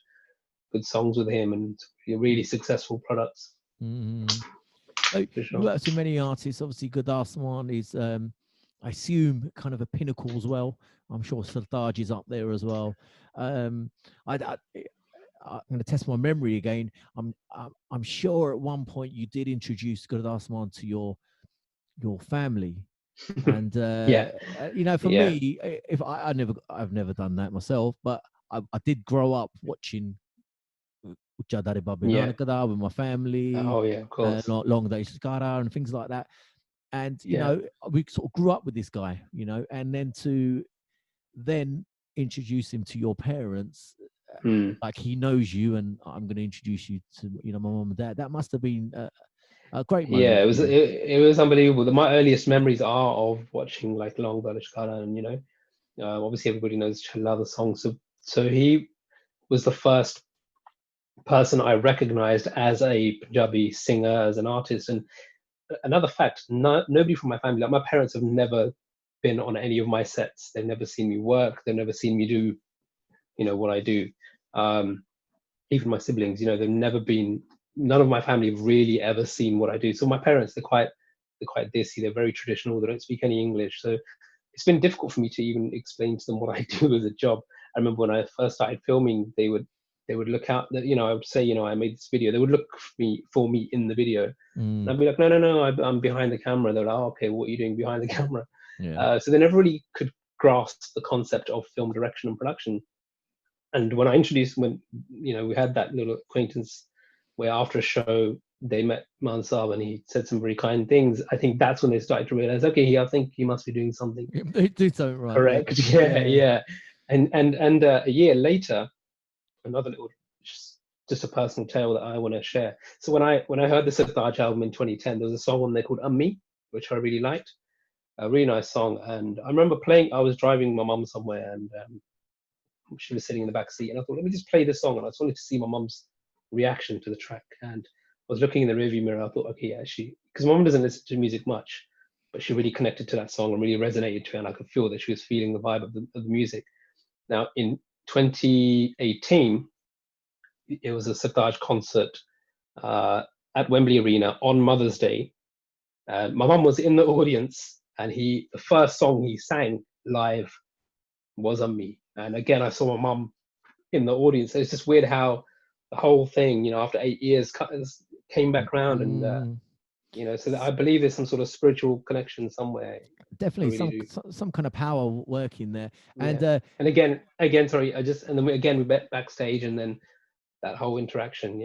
songs with him and really successful products. So you worked with many artists. Obviously, Gurdas Maan is, I assume, kind of a pinnacle as well. I'm sure Sartaaj is up there as well. I'm going to test my memory again. I'm sure at one point you did introduce Gurdas Maan to your family, and you know, for me, if I've never done that myself, but I did grow up watching with my family. Oh yeah, of course. Long Day Shikara and things like that. And you know, we sort of grew up with this guy, you know, and then to introduce him to your parents, like he knows you, and I'm going to introduce you to, you know, my mom and dad. That must have been a great moment. Yeah, it was unbelievable. My earliest memories are of watching like Long Day Shikara, and, you know, obviously everybody knows Challa, the song. So he was the first person I recognized as a Punjabi singer, as an artist. And another fact, nobody from my family, like my parents, have never been on any of my sets. They've never seen me work. They've never seen me do, you know, what I do. Even my siblings, you know, they've never been. None of my family have really ever seen what I do. So my parents, they're quite dissy. They're very traditional. They don't speak any English. So it's been difficult for me to even explain to them what I do as a job. I remember when I first started filming, they they would look out that, I would say, I made this video. They would look for me in the video. And I'd be like, no, I'm behind the camera. They're like, oh, okay, what are you doing behind the camera? Yeah. So they never really could grasp the concept of film direction and production. And when I introduced, when we had that little acquaintance where after a show they met Maan Saab and he said some very kind things, I think that's when they started to realize, okay, I think he must be doing something do something right. correct. Yeah. And a year later, another little, just a personal tale that I want to share. So when I heard the Sartaaj album in 2010, there was a song on there called Ammi, which I really liked, a really nice song. And I remember I was driving my mum somewhere, and she was sitting in the back seat, and I thought, let me just play this song. And I just wanted to see my mum's reaction to the track. And I was looking in the rearview mirror. I thought, okay, yeah, because my mum doesn't listen to music much, but she really connected to that song and really resonated to it. And I could feel that she was feeling the vibe of the music. Now, in 2018, it was a Sartaaj concert at Wembley Arena on Mother's Day. My mum was in the audience, and the first song he sang live was Ammi. And again, I saw my mum in the audience. It's just weird how the whole thing, after 8 years, came back around. And so I believe there's some sort of spiritual connection somewhere. Definitely some kind of power working there. And and again, sorry, and then we met backstage, and then that whole interaction.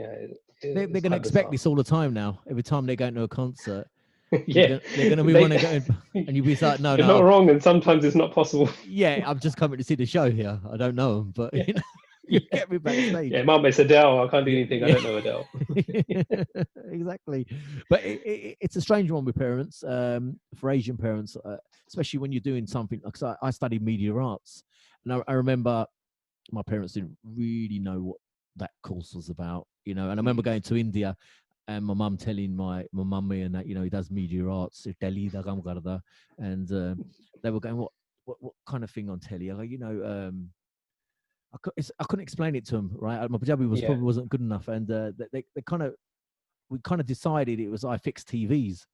They're going to expect this all the time now. Every time they go to a concert, they're going to be want to go, and you'll be like, no, you're not wrong, and sometimes it's not possible. Yeah, I'm just coming to see the show here. I don't know them, but you get me backstage. Yeah, Mum, it's Adele. I can't do anything. I don't know Adele. Exactly. But it's a strange one with parents, for Asian parents, especially when you're doing something. Like, I studied media arts, and I remember my parents didn't really know what that course was about, And I remember going to India, and my mum telling my mummy and that, he does media arts, Delhi da kam karda, and they were going, what kind of thing on telly? I go, I couldn't explain it to them, right? My Punjabi probably wasn't good enough, and we kind of decided it was I fixed TVs,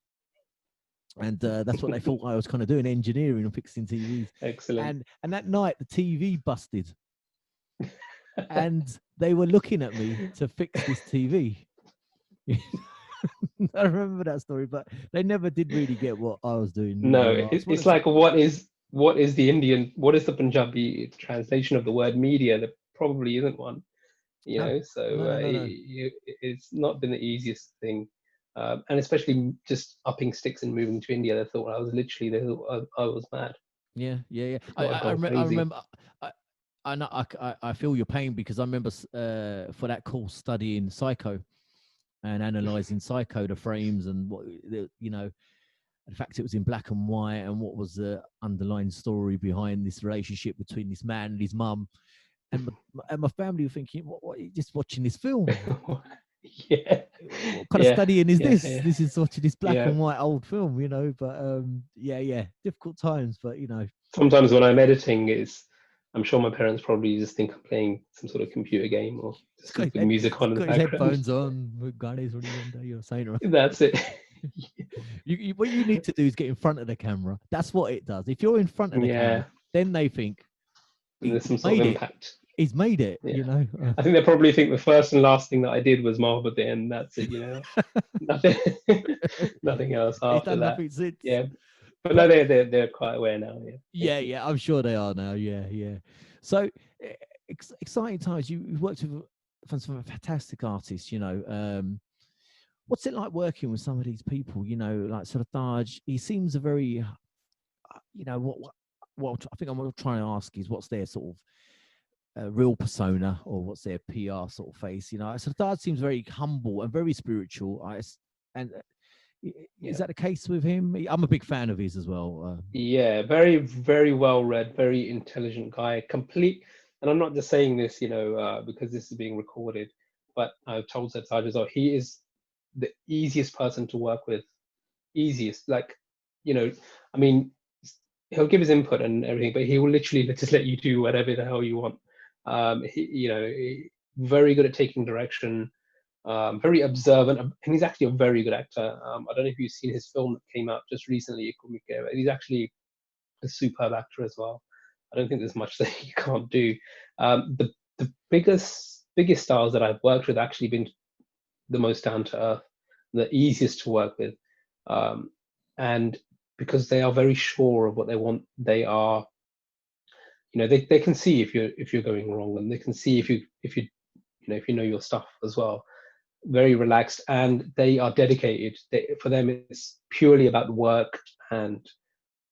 and that's what they thought I was kind of doing, engineering and fixing TVs. Excellent. And that night the TV busted, and they were looking at me to fix this TV. I remember that story, but they never did really get what I was doing. No, it's like, what is the Punjabi translation of the word media? There probably isn't one, No. It's not been the easiest thing, and especially just upping sticks and moving to India. They thought I was mad. Yeah. I remember. I feel your pain, because I remember for that course studying Psycho and analyzing Psycho, the frames and what the fact it was in black and white, and what was the underlying story behind this relationship between this man and his mum, and my family were thinking, what are you just watching this film? What kind of studying is this? This is watching this black and white old film, But difficult times, but Sometimes when I'm editing, I'm sure my parents probably just think I'm playing some sort of computer game or just with music on in the background. Headphones on, with Gurdas, you're saying, right? That's it. What you need to do is get in front of the camera. That's what it does. If you're in front of the camera, then they think there's some sort of impact. He's made it, I think they probably think the first and last thing that I did was Mohabbat, and that's it, nothing else after that. Nothing since. Yeah. But no, they're quite aware now. Yeah, I'm sure they are now. Yeah. So exciting times. You've worked with some fantastic artists. What's it like working with some of these people? Like Sartaaj. He seems a very, what I think I'm trying to ask is, what's their sort of real persona, or what's their PR sort of face? Sartaaj seems very humble and very spiritual. Is that the case with him? I'm a big fan of his as well. Very, very well read, very intelligent guy. And I'm not just saying this, because this is being recorded, but I've told Sartaaj as well, he is the easiest person to work with. Easiest, I mean, he'll give his input and everything, but he will literally just let you do whatever the hell you want. Very good at taking direction. Very observant, and he's actually a very good actor. I don't know if you've seen his film that came out just recently. He's actually a superb actor as well. I don't think there's much that he can't do. The biggest biggest stars that I've worked with actually been the most down to earth, the easiest to work with, and because they are very sure of what they want, they are, they can see if you're going wrong, and they can see if you know your stuff as well. Very relaxed, and they are dedicated. For them, it's purely about the work and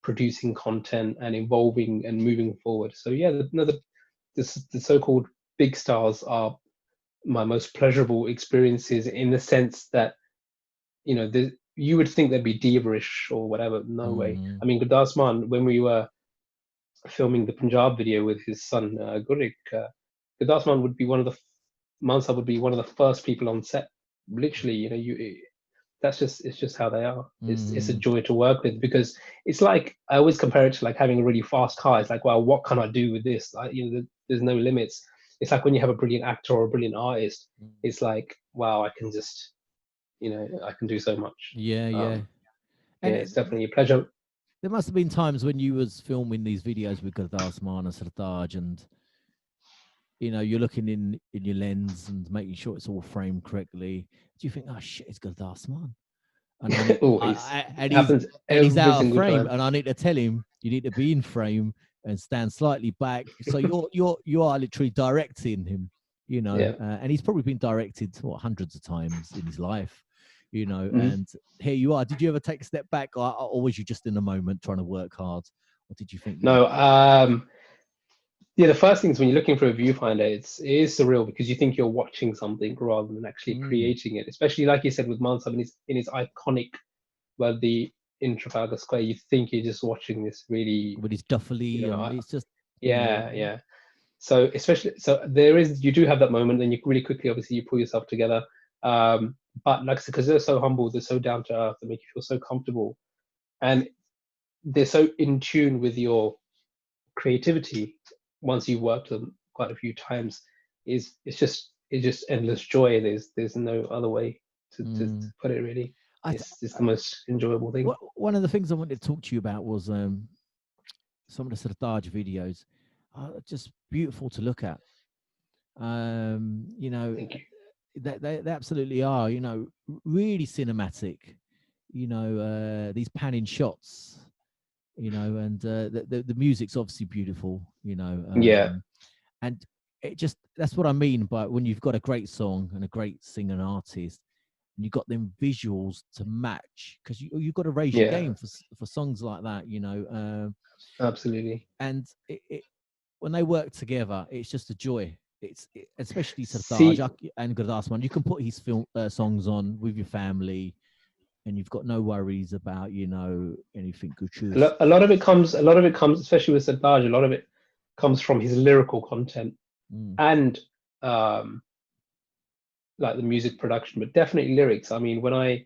producing content and evolving and moving forward. So yeah, the so-called big stars are my most pleasurable experiences, in the sense that you would think they'd be diva-ish or whatever. No way. I mean, Gurdas Maan, when we were filming the Punjab video with his son Gurik, Gurdas Maan would be one of the Mansa would be one of the first people on set. Literally, it's just how they are. It's a joy to work with, because it's like, I always compare it to like having a really fast car. It's like, wow, what can I do with this? There's no limits. It's like when you have a brilliant actor or a brilliant artist, it's like, wow, I can just, I can do so much. And it's definitely a pleasure. There must have been times when you was filming these videos with Gurdas Maan and Sartaaj, and you're looking in your lens and making sure it's all framed correctly. Do you think, oh shit, it's Gurdas Maan? And he's out of frame, and I need to tell him, you need to be in frame and stand slightly back. So you are literally directing him, and he's probably been directed hundreds of times in his life, and here you are. Did you ever take a step back, or was you just in the moment trying to work hard? Or did you think? No, the first thing is, when you're looking for a viewfinder, it is surreal, because you think you're watching something rather than actually creating it. Especially, like you said, with Mansa in his iconic, the in Trafalgar Square, you think you're just watching this really, with his duffely, it's just yeah. So you do have that moment, then you really quickly, obviously, you pull yourself together. But like I said, because they're so humble, they're so down to earth, they make you feel so comfortable, and they're so in tune with your creativity. Once you've worked with them quite a few times, it's just endless joy. There's no other way to put it, really. It's the most enjoyable thing. One of the things I wanted to talk to you about was some of the Sartaaj videos. Just beautiful to look at. Thank you. They absolutely are. Really cinematic. These panning shots. And the music's obviously beautiful. And that's what I mean by when you've got a great song and a great singer and artist, and you've got them visuals to match, because you've got to raise your game for songs like that. Absolutely. And when they work together, it's just a joy. Especially Sartaaj and Gurdas Maan. You can put his songs on with your family, and you've got no worries about anything good. A lot of it comes, especially with Sartaaj, a lot of it comes from his lyrical content and like the music production, but definitely lyrics. I mean, when I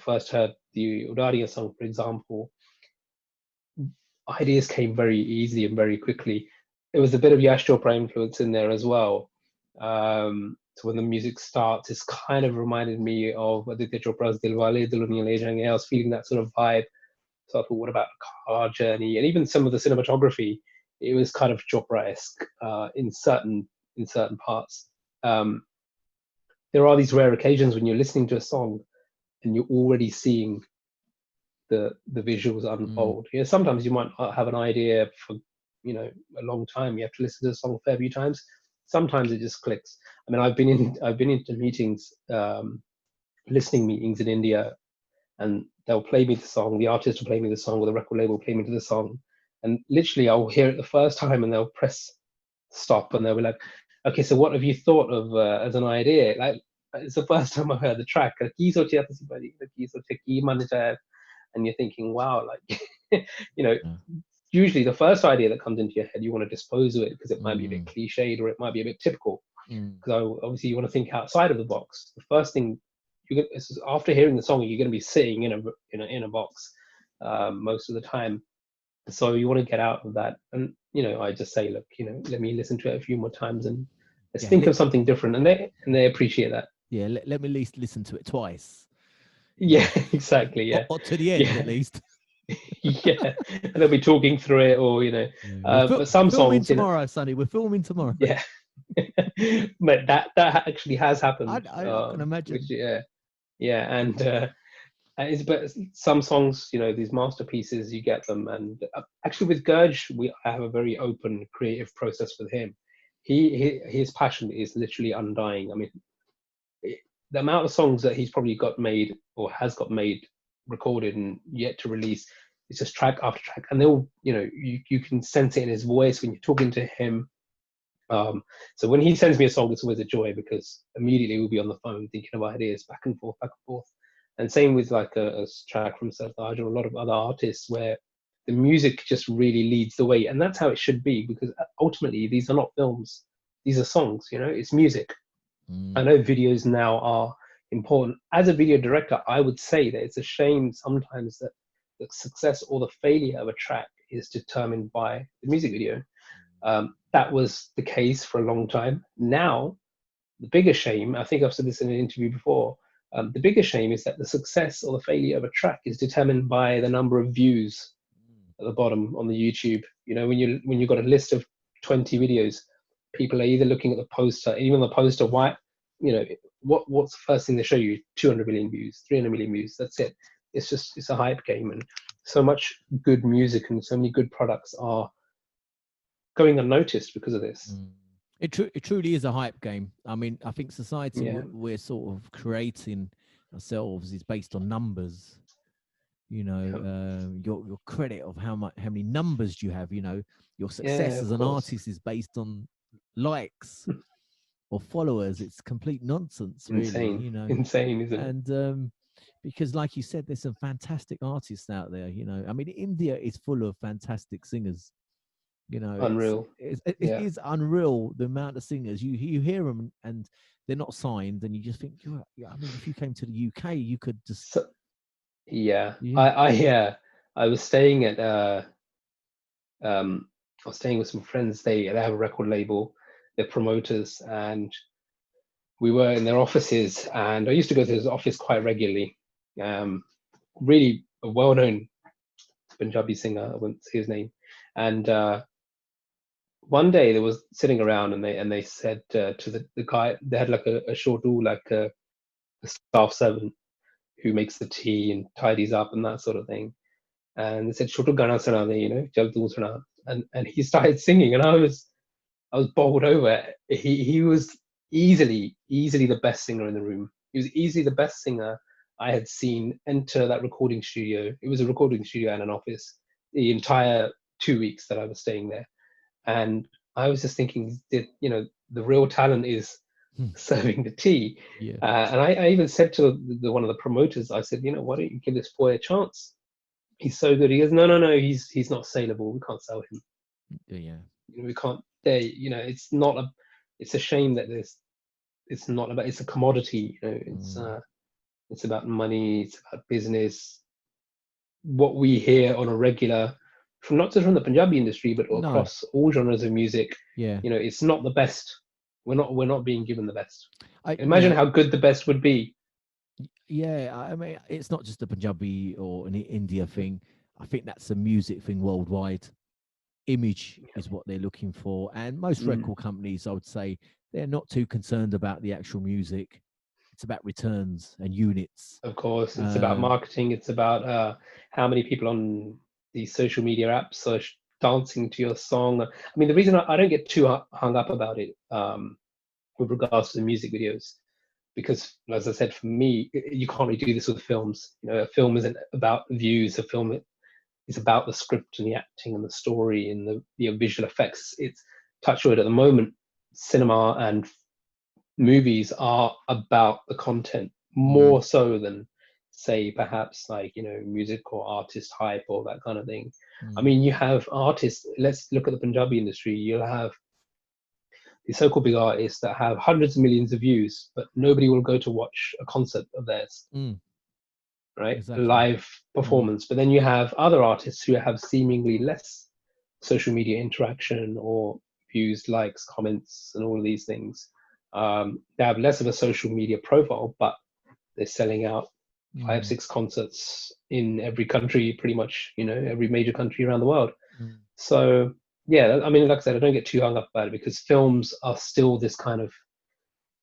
first heard the Udariya song, for example, ideas came very easily and very quickly. There was a bit of Yash Chopra influence in there as well. So when the music starts, it's kind of reminded me of Aditya Chopra's Dilwale Dulhaniya Le Jayenge. I was feeling that sort of vibe. So I thought, what about a car journey? And even some of the cinematography, it was kind of Chopra-esque in certain parts. There are these rare occasions when you're listening to a song and you're already seeing the visuals unfold. Sometimes you might have an idea for a long time. You have to listen to the song a fair few times. Sometimes it just clicks. I mean, I've been into meetings, listening meetings in India, and they'll play me the song. The artist will play me the song, or the record label will play me the song, and literally I'll hear it the first time, and they'll press stop, and they'll be like, "Okay, so what have you thought of as an idea?" Like, it's the first time I heard the track. And you're thinking, wow, like, usually the first idea that comes into your head, you want to dispose of it because it might be a bit cliched, or it might be a bit typical. Because obviously you want to think outside of the box. The first thing after hearing the song, you're going to be sitting in a box most of the time. So you want to get out of that. And I just say, look, let me listen to it a few more times and let's think of something different. And they appreciate that. Yeah, let me at least listen to it twice. Yeah, exactly. Yeah, or to the end at least. Yeah, and they'll be talking through it, or but some songs tomorrow, Sunny. We're filming tomorrow. Yeah, But that actually has happened. I can imagine. Which, yeah, and it's, but some songs, these masterpieces, you get them, and actually with Gurge, I have a very open creative process with him. His passion is literally undying. I mean, the amount of songs that he's probably got made or has got made, recorded, and yet to release, it's just track after track, and they'll, you can sense it in his voice when you're talking to him. So when he sends me a song, it's always a joy, because immediately we'll be on the phone thinking of ideas, back and forth, back and forth. And same with like a track from Sartaaj or a lot of other artists, where the music just really leads the way, and that's how it should be, because ultimately these are not films, these are songs. It's music. I know videos now are important. As a video director, I would say that it's a shame sometimes that the success or the failure of a track is determined by the music video. That was the case for a long time. Now, the bigger shame, I think I've said this in an interview before, the bigger shame is that the success or the failure of a track is determined by the number of views at the bottom on the YouTube. When you've got a list of 20 videos, people are either looking at the poster, even the poster, what's the first thing they show you? 200 million views, 300 million views. That's it. It's a hype game, and so much good music and so many good products are going unnoticed because of this. It truly is a hype game. I mean, I think society we're sort of creating ourselves is based on numbers. Your credit of how many numbers you have. Your success as an artist is based on likes or followers. It's complete nonsense, really. Insane, isn't it? And because, like you said, there's some fantastic artists out there. I mean, India is full of fantastic singers. Unreal. It is unreal, the amount of singers you hear them, and they're not signed, and you just think, I mean, if you came to the UK, you could just. I was staying at I was staying with some friends. They have a record label, they're promoters, and we were in their offices, and I used to go to his office quite regularly. Really a well-known Punjabi singer, I won't say his name, and one day they was sitting around, and they said to the guy, they had like a shortu, like a staff servant who makes the tea and tidies up and that sort of thing, and they said, "Shortu gana suna de, jal tu suna," and he started singing, and I was bowled over. He was easily the best singer in the room. He was easily the best singer I had seen enter that recording studio. It was a recording studio and an office the entire 2 weeks that I was staying there. And I was just thinking, the real talent is serving the tea. And I even said to one of the promoters, I said, why don't you give this boy a chance? He's so good. He goes, no, he's not saleable. We can't sell him. We can't. It's not a. It's a shame that it's not about. It's a commodity. It's about money. It's about business. What we hear on a regular, from not just from the Punjabi industry, but across all genres of music. It's not the best. We're not being given the best. Imagine how good the best would be. I mean, it's not just a Punjabi or an India thing. I think that's a music thing worldwide. Image is what they're looking for, and most record companies, I would say, they're not too concerned about the actual music. It's about returns and units. Of course, it's about marketing. It's about how many people on these social media apps are dancing to your song. I mean, the reason I don't get too hung up about it with regards to the music videos, because, as I said, for me, you can't really do this with films. A film isn't about views. A film is about the script and the acting and the story and the visual effects. It's touchwood at the moment. Cinema and movies are about the content more so than, say, perhaps like music or artist hype or that kind of thing. I mean, you have artists. Let's look at the Punjabi industry. You'll have these so-called big artists that have hundreds of millions of views, but nobody will go to watch a concert of theirs. Right? Exactly. A live performance. But then you have other artists who have seemingly less social media interaction or views, likes, comments, and all of these things. They have less of a social media profile, but they're selling out 5-6 concerts in every country, pretty much, every major country around the world. So yeah, I mean, like I said, I don't get too hung up about it because films are still this kind of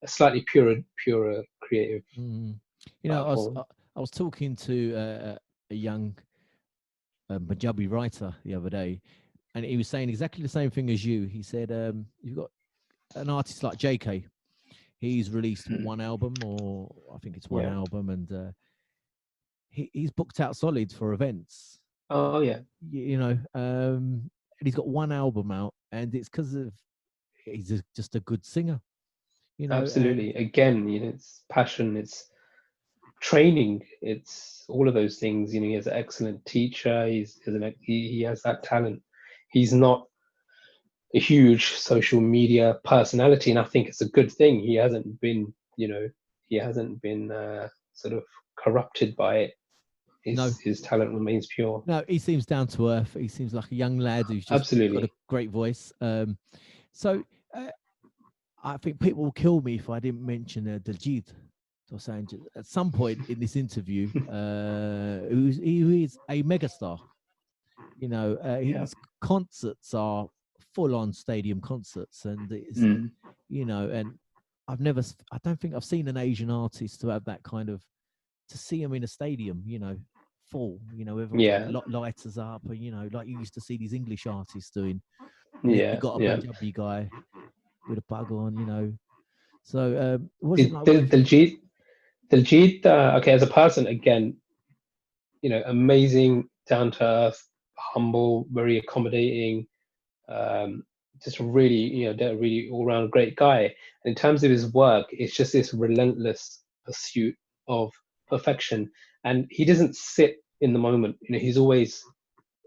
a slightly purer creative Mm. platform. I was talking to a young Punjabi writer the other day, and he was saying exactly the same thing as you. He said, "You've got an artist like JK. He's released Hmm. one album, or I think it's one Yeah. album, and he's booked out solid for events. Oh yeah. And he's got one album out, and it's because of just a good singer, and Absolutely. Again, it's passion, it's training, it's all of those things. He has an excellent teacher. He has that talent. He's not a huge social media personality, and I think it's a good thing. He hasn't been sort of corrupted by it. no, His talent remains pure. no, he seems down to earth. He seems like a young lad who's just got a Absolutely. great voice. So uh, I think people will kill me if I didn't mention Diljit Dosanjh at some point in this interview. Who is a megastar. Yeah. His concerts are full-on stadium concerts, and it's Mm. and I don't think I've seen an Asian artist to have that kind of to see him in a stadium, full. Everyone's got Yeah. lighters up, and like you used to see these English artists doing. And then you Yeah. got a Yeah. Punjabi guy with a bug on. So, what is it Dil- like Dil- working? Diljit, Diljit, okay, as a person, again, amazing, down to earth, humble, very accommodating, um, just really, a really all round great guy. And in terms of his work, it's just this relentless pursuit of perfection. And he doesn't sit in the moment. He's always,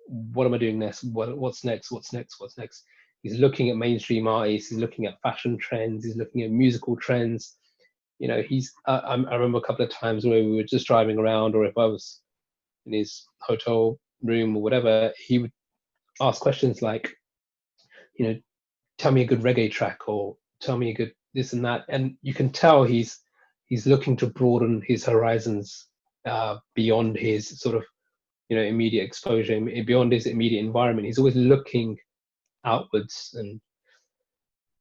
what am I doing next? What's next? What's next? What's next? He's looking at mainstream artists. He's looking at fashion trends. He's looking at musical trends. I remember a couple of times where we were just driving around, or if I was in his hotel room or whatever, he would ask questions like, you know, tell me a good reggae track, or tell me a good this and that. And you can tell he's looking to broaden his horizons beyond his sort of immediate exposure, beyond his immediate environment. He's always looking outwards and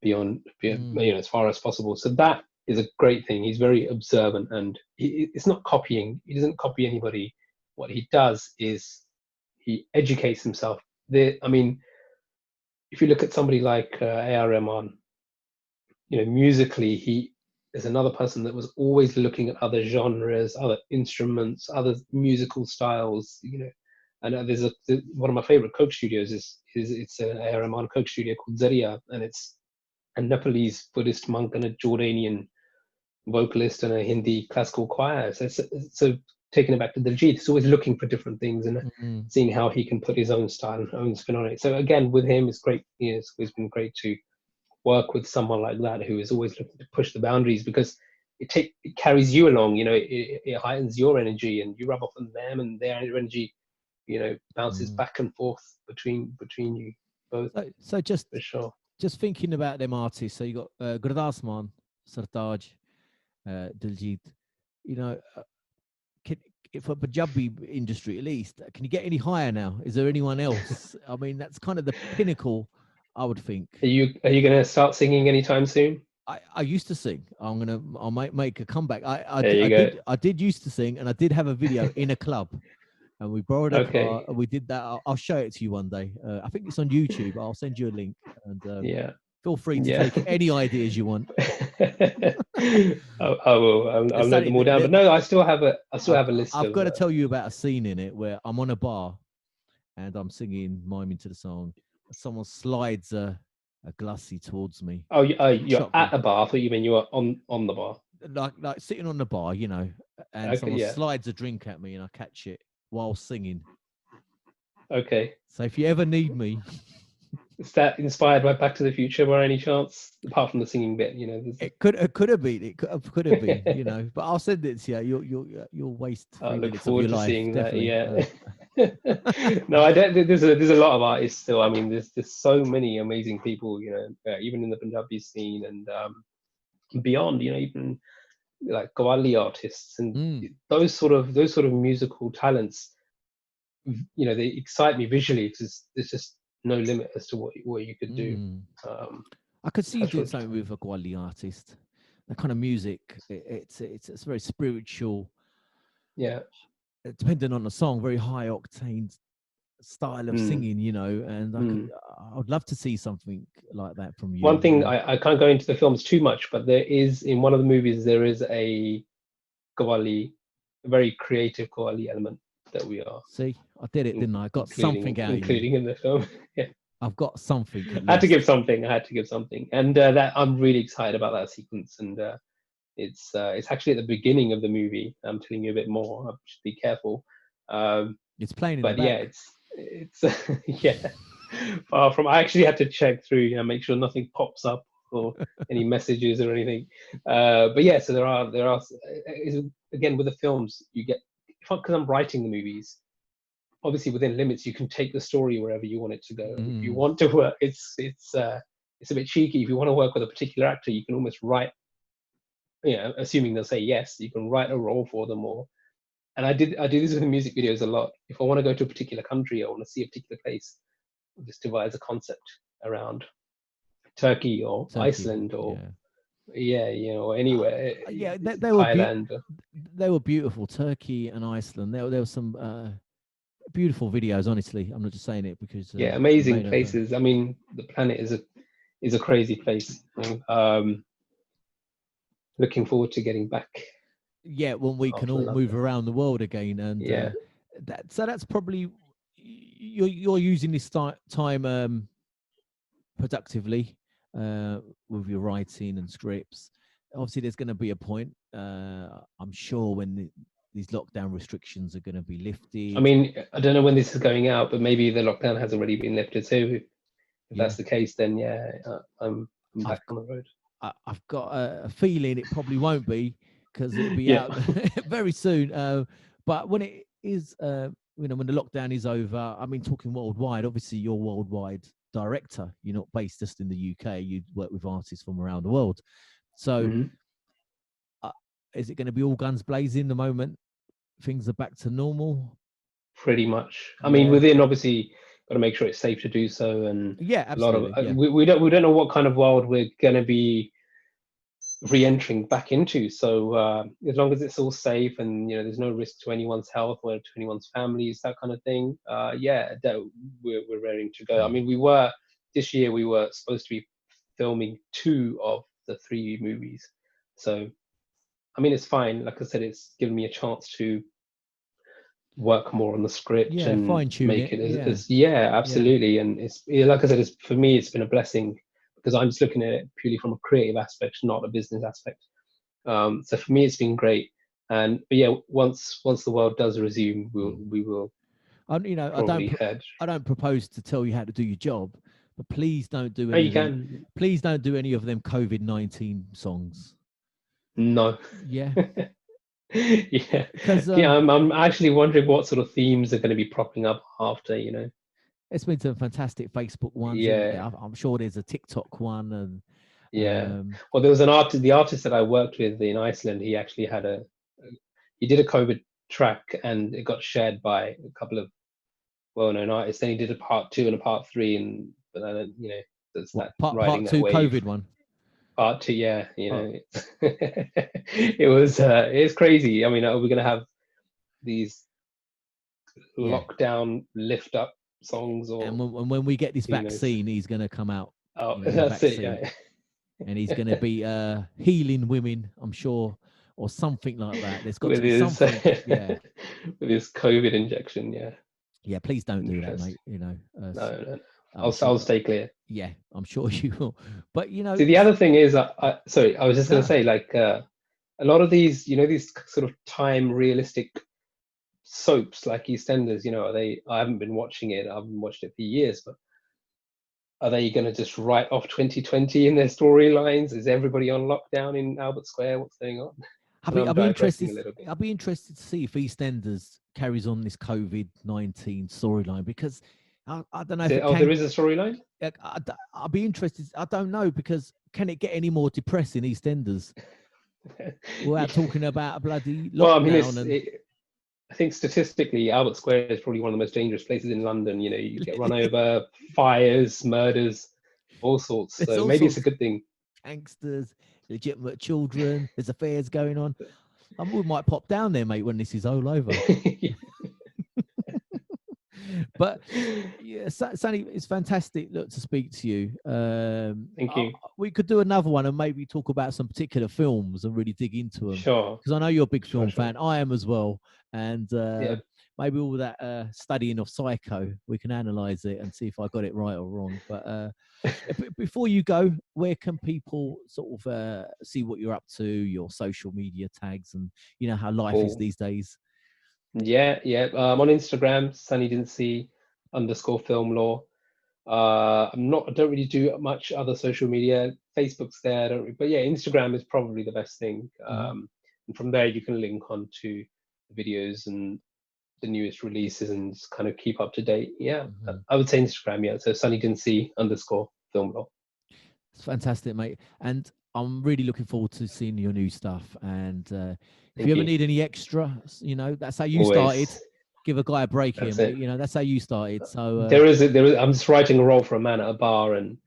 beyond, Mm, as far as possible. So that is a great thing. He's very observant, and it's not copying. He doesn't copy anybody. What he does is he educates himself. I mean, if you look at somebody like A.R. Rahman, musically, he is another person that was always looking at other genres, other instruments, other musical styles. And one of my favorite coke studios is it's an A.R. Rahman coke studio called Zaria, and it's a Nepalese Buddhist monk and a Jordanian vocalist and a Hindi classical choir. So taking it back to Diljit, he's always looking for different things and mm. seeing how he can put his own style and own spin on it. So again, with him, it's great. It's always been great to work with someone like that who is always looking to push the boundaries, because it carries you along. It heightens your energy, and you rub off on them, and their energy, bounces Mm. back and forth between you both, So for sure. just thinking about them artists. So you got Gurdas Maan, Sartaaj, Diljit. You know, can, for Punjabi industry at least, can you get any higher now? Is there anyone else? I mean, that's kind of the pinnacle, I would think. Are you going to start singing anytime soon? I used to sing. I'll make a comeback. There you go. I did used to sing, and I did have a video in a club, and we borrowed a car, Okay. and we did that. I'll show it to you one day. I think it's on YouTube. I'll send you a link, and Yeah. feel free to Yeah. take any ideas you want. I will. I'll note Sunny, them all down. But no, I still have a list I've of. got to tell you about a scene in it where I'm on a bar and I'm singing, miming to the song. Someone slides a glassy towards me, Oh, you're at shotgun, a bar. I thought you mean you were on the bar. like sitting on the bar, and Okay. someone Yeah. slides a drink at me and I catch it while singing. Okay. So if you ever need me, Is that inspired by Back to the Future by any chance? Apart from the singing bit, it could have been, could have been. But I'll send it to you. You'll waste I three look minutes of forward your to life, seeing that. definitely. Yeah. No, I don't. There's a lot of artists still. I mean, there's so many amazing people. Even in the Punjabi scene and beyond. Even like Qawwali artists and Mm, those sort of musical talents. They excite me visually because there's just no limit as to what you could do. Mm. I could see you That's doing really something with a Gwali artist. That kind of music, it's very spiritual. yeah. Depending on the song, very high octane style of Mm. singing, you know. And Mm. I would love to see something like that from you. One You thing, know? I can't go into the films too much, but there is, in one of the movies, there is a Qawwali, a very creative Qawwali element that we are See, I did it, didn't I? I got something out of you. including in the film. Yeah, I've got something at I had to least. give something. I had to give something, and that I'm really excited about that sequence. And it's actually at the beginning of the movie. I'm telling you a bit more. I should be careful. It's playing in the But yeah, back. it's yeah. Far from. I actually had to check through, make sure nothing pops up or any messages or anything. But yeah, so there are again with the films you get, because I'm writing the movies. Obviously, within limits, you can take the story wherever you want it to go. If you want to work, it's a bit cheeky. If you want to work with a particular actor, you can almost write, assuming they'll say yes, you can write a role for them. And I do this with music videos a lot. If I want to go to a particular country, I want to see a particular place, I'll just devise a concept around Turkey or Iceland or or anywhere, Yeah, they were Thailand. they were beautiful. Turkey and Iceland. There were some beautiful videos. Honestly, I'm not just saying it because Yeah, you amazing made places. I mean, the planet is a crazy place. Looking forward to getting back. Yeah, when we can After all move London. around the world again, and Yeah. that's probably you're using this time productively with your writing and scripts. Obviously, there's going to be a point. I'm sure when these lockdown restrictions are going to be lifted. I mean, I don't know when this is going out, but maybe the lockdown has already been lifted. So if that's the case, then yeah, I'm back on the road. I've got a feeling it probably won't be because it'll be Yeah. out very soon. But when it is, when the lockdown is over, I mean, talking worldwide, obviously you're worldwide director. You're not based just in the UK. You work with artists from around the world. So is it going to be all guns blazing the moment things are back to normal? Pretty much. I mean, within, obviously, got to make sure it's safe to do so, and absolutely. A lot of we don't know what kind of world we're going to be re-entering back into. So as long as it's all safe and there's no risk to anyone's health or to anyone's families, that kind of thing, we're raring to go. I mean, this year we were supposed to be filming 2 of the 3 movies. So I mean, it's fine. Like I said, it's given me a chance to work more on the script and fine-tune make it as absolutely. And it's like I said, for me it's been a blessing because I'm just looking at it purely from a creative aspect, not a business aspect. So for me it's been great. But yeah, once the world does resume, we will I don't propose to tell you how to do your job, but please don't do please don't do any of them COVID-19 songs. No. Yeah. Yeah. I'm actually wondering what sort of themes are going to be propping up after, It's been some fantastic Facebook ones. Yeah. I'm sure there's a TikTok one. And well, there was the artist that I worked with in Iceland. He actually he did a COVID track and it got shared by a couple of well-known artists. Then he did a part 2 and a part 3, but then there's that riding that wave. COVID one. Part 2, yeah, it's crazy. I mean, are we going to have these lockdown lift up songs? And when we get this vaccine, he's going to come out. Oh, that's it, yeah. And he's going to be healing women, I'm sure, or something like that. There's got to be something, with his COVID injection, yeah. Please don't do that, mate. No. I'll stay clear. Yeah, I'm sure you will. But see, the other thing is, sorry, I was just going to say, like, a lot of these, these sort of time realistic soaps like EastEnders, I haven't been watching it. I haven't watched it for years, but are they going to just write off 2020 in their storylines? Is everybody on lockdown in Albert Square? What's going on? I'll be interested to see if EastEnders carries on this COVID-19 storyline because I don't know. There is a storyline? I'll be interested. I don't know because can it get any more depressing, EastEnders? Without talking about a bloody lockdown. I think statistically, Albert Square is probably one of the most dangerous places in London. You know, you get run over, fires, murders, all sorts. There's So all maybe it's a sorts of good thing. gangsters, legitimate children. There's affairs going on. We might pop down there, mate, when this is all over. But yeah, Sunny, it's fantastic to speak to you. Thank you. We could do another one and maybe talk about some particular films and really dig into them. Sure. Because I know you're a big film Sure. fan. I am as well. And Yeah. maybe all that studying of Psycho, we can analyze it and see if I got it right or wrong. But before you go, where can people sort of see what you're up to, your social media tags, and you know how life is these days? Yeah. I'm on Instagram, Sunny Dhinsey _film law. I don't really do much other social media. Facebook's there, but yeah, Instagram is probably the best thing. And from there, you can link on to the videos and the newest releases and just kind of keep up to date. Yeah, I would say Instagram. Yeah, so Sunny Dhinsey _film law. It's fantastic, mate. And I'm really looking forward to seeing your new stuff. And if you ever need any extra, you know, that's how you started. Give a guy a break here, mate. You know, that's how you started. So there is. I'm just writing a role for a man at a bar, and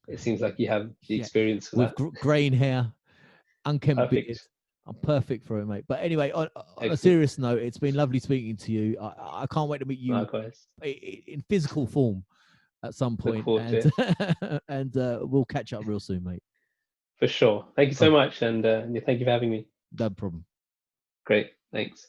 it seems like you have the experience for with that. graying hair, unkempt beard. I'm perfect for it, mate. But anyway, on a serious note, it's been lovely speaking to you. I can't wait to meet you in physical form at some point, and we'll catch up real soon, mate. For sure. Thank you so much, and thank you for having me. No problem. Great. Thanks.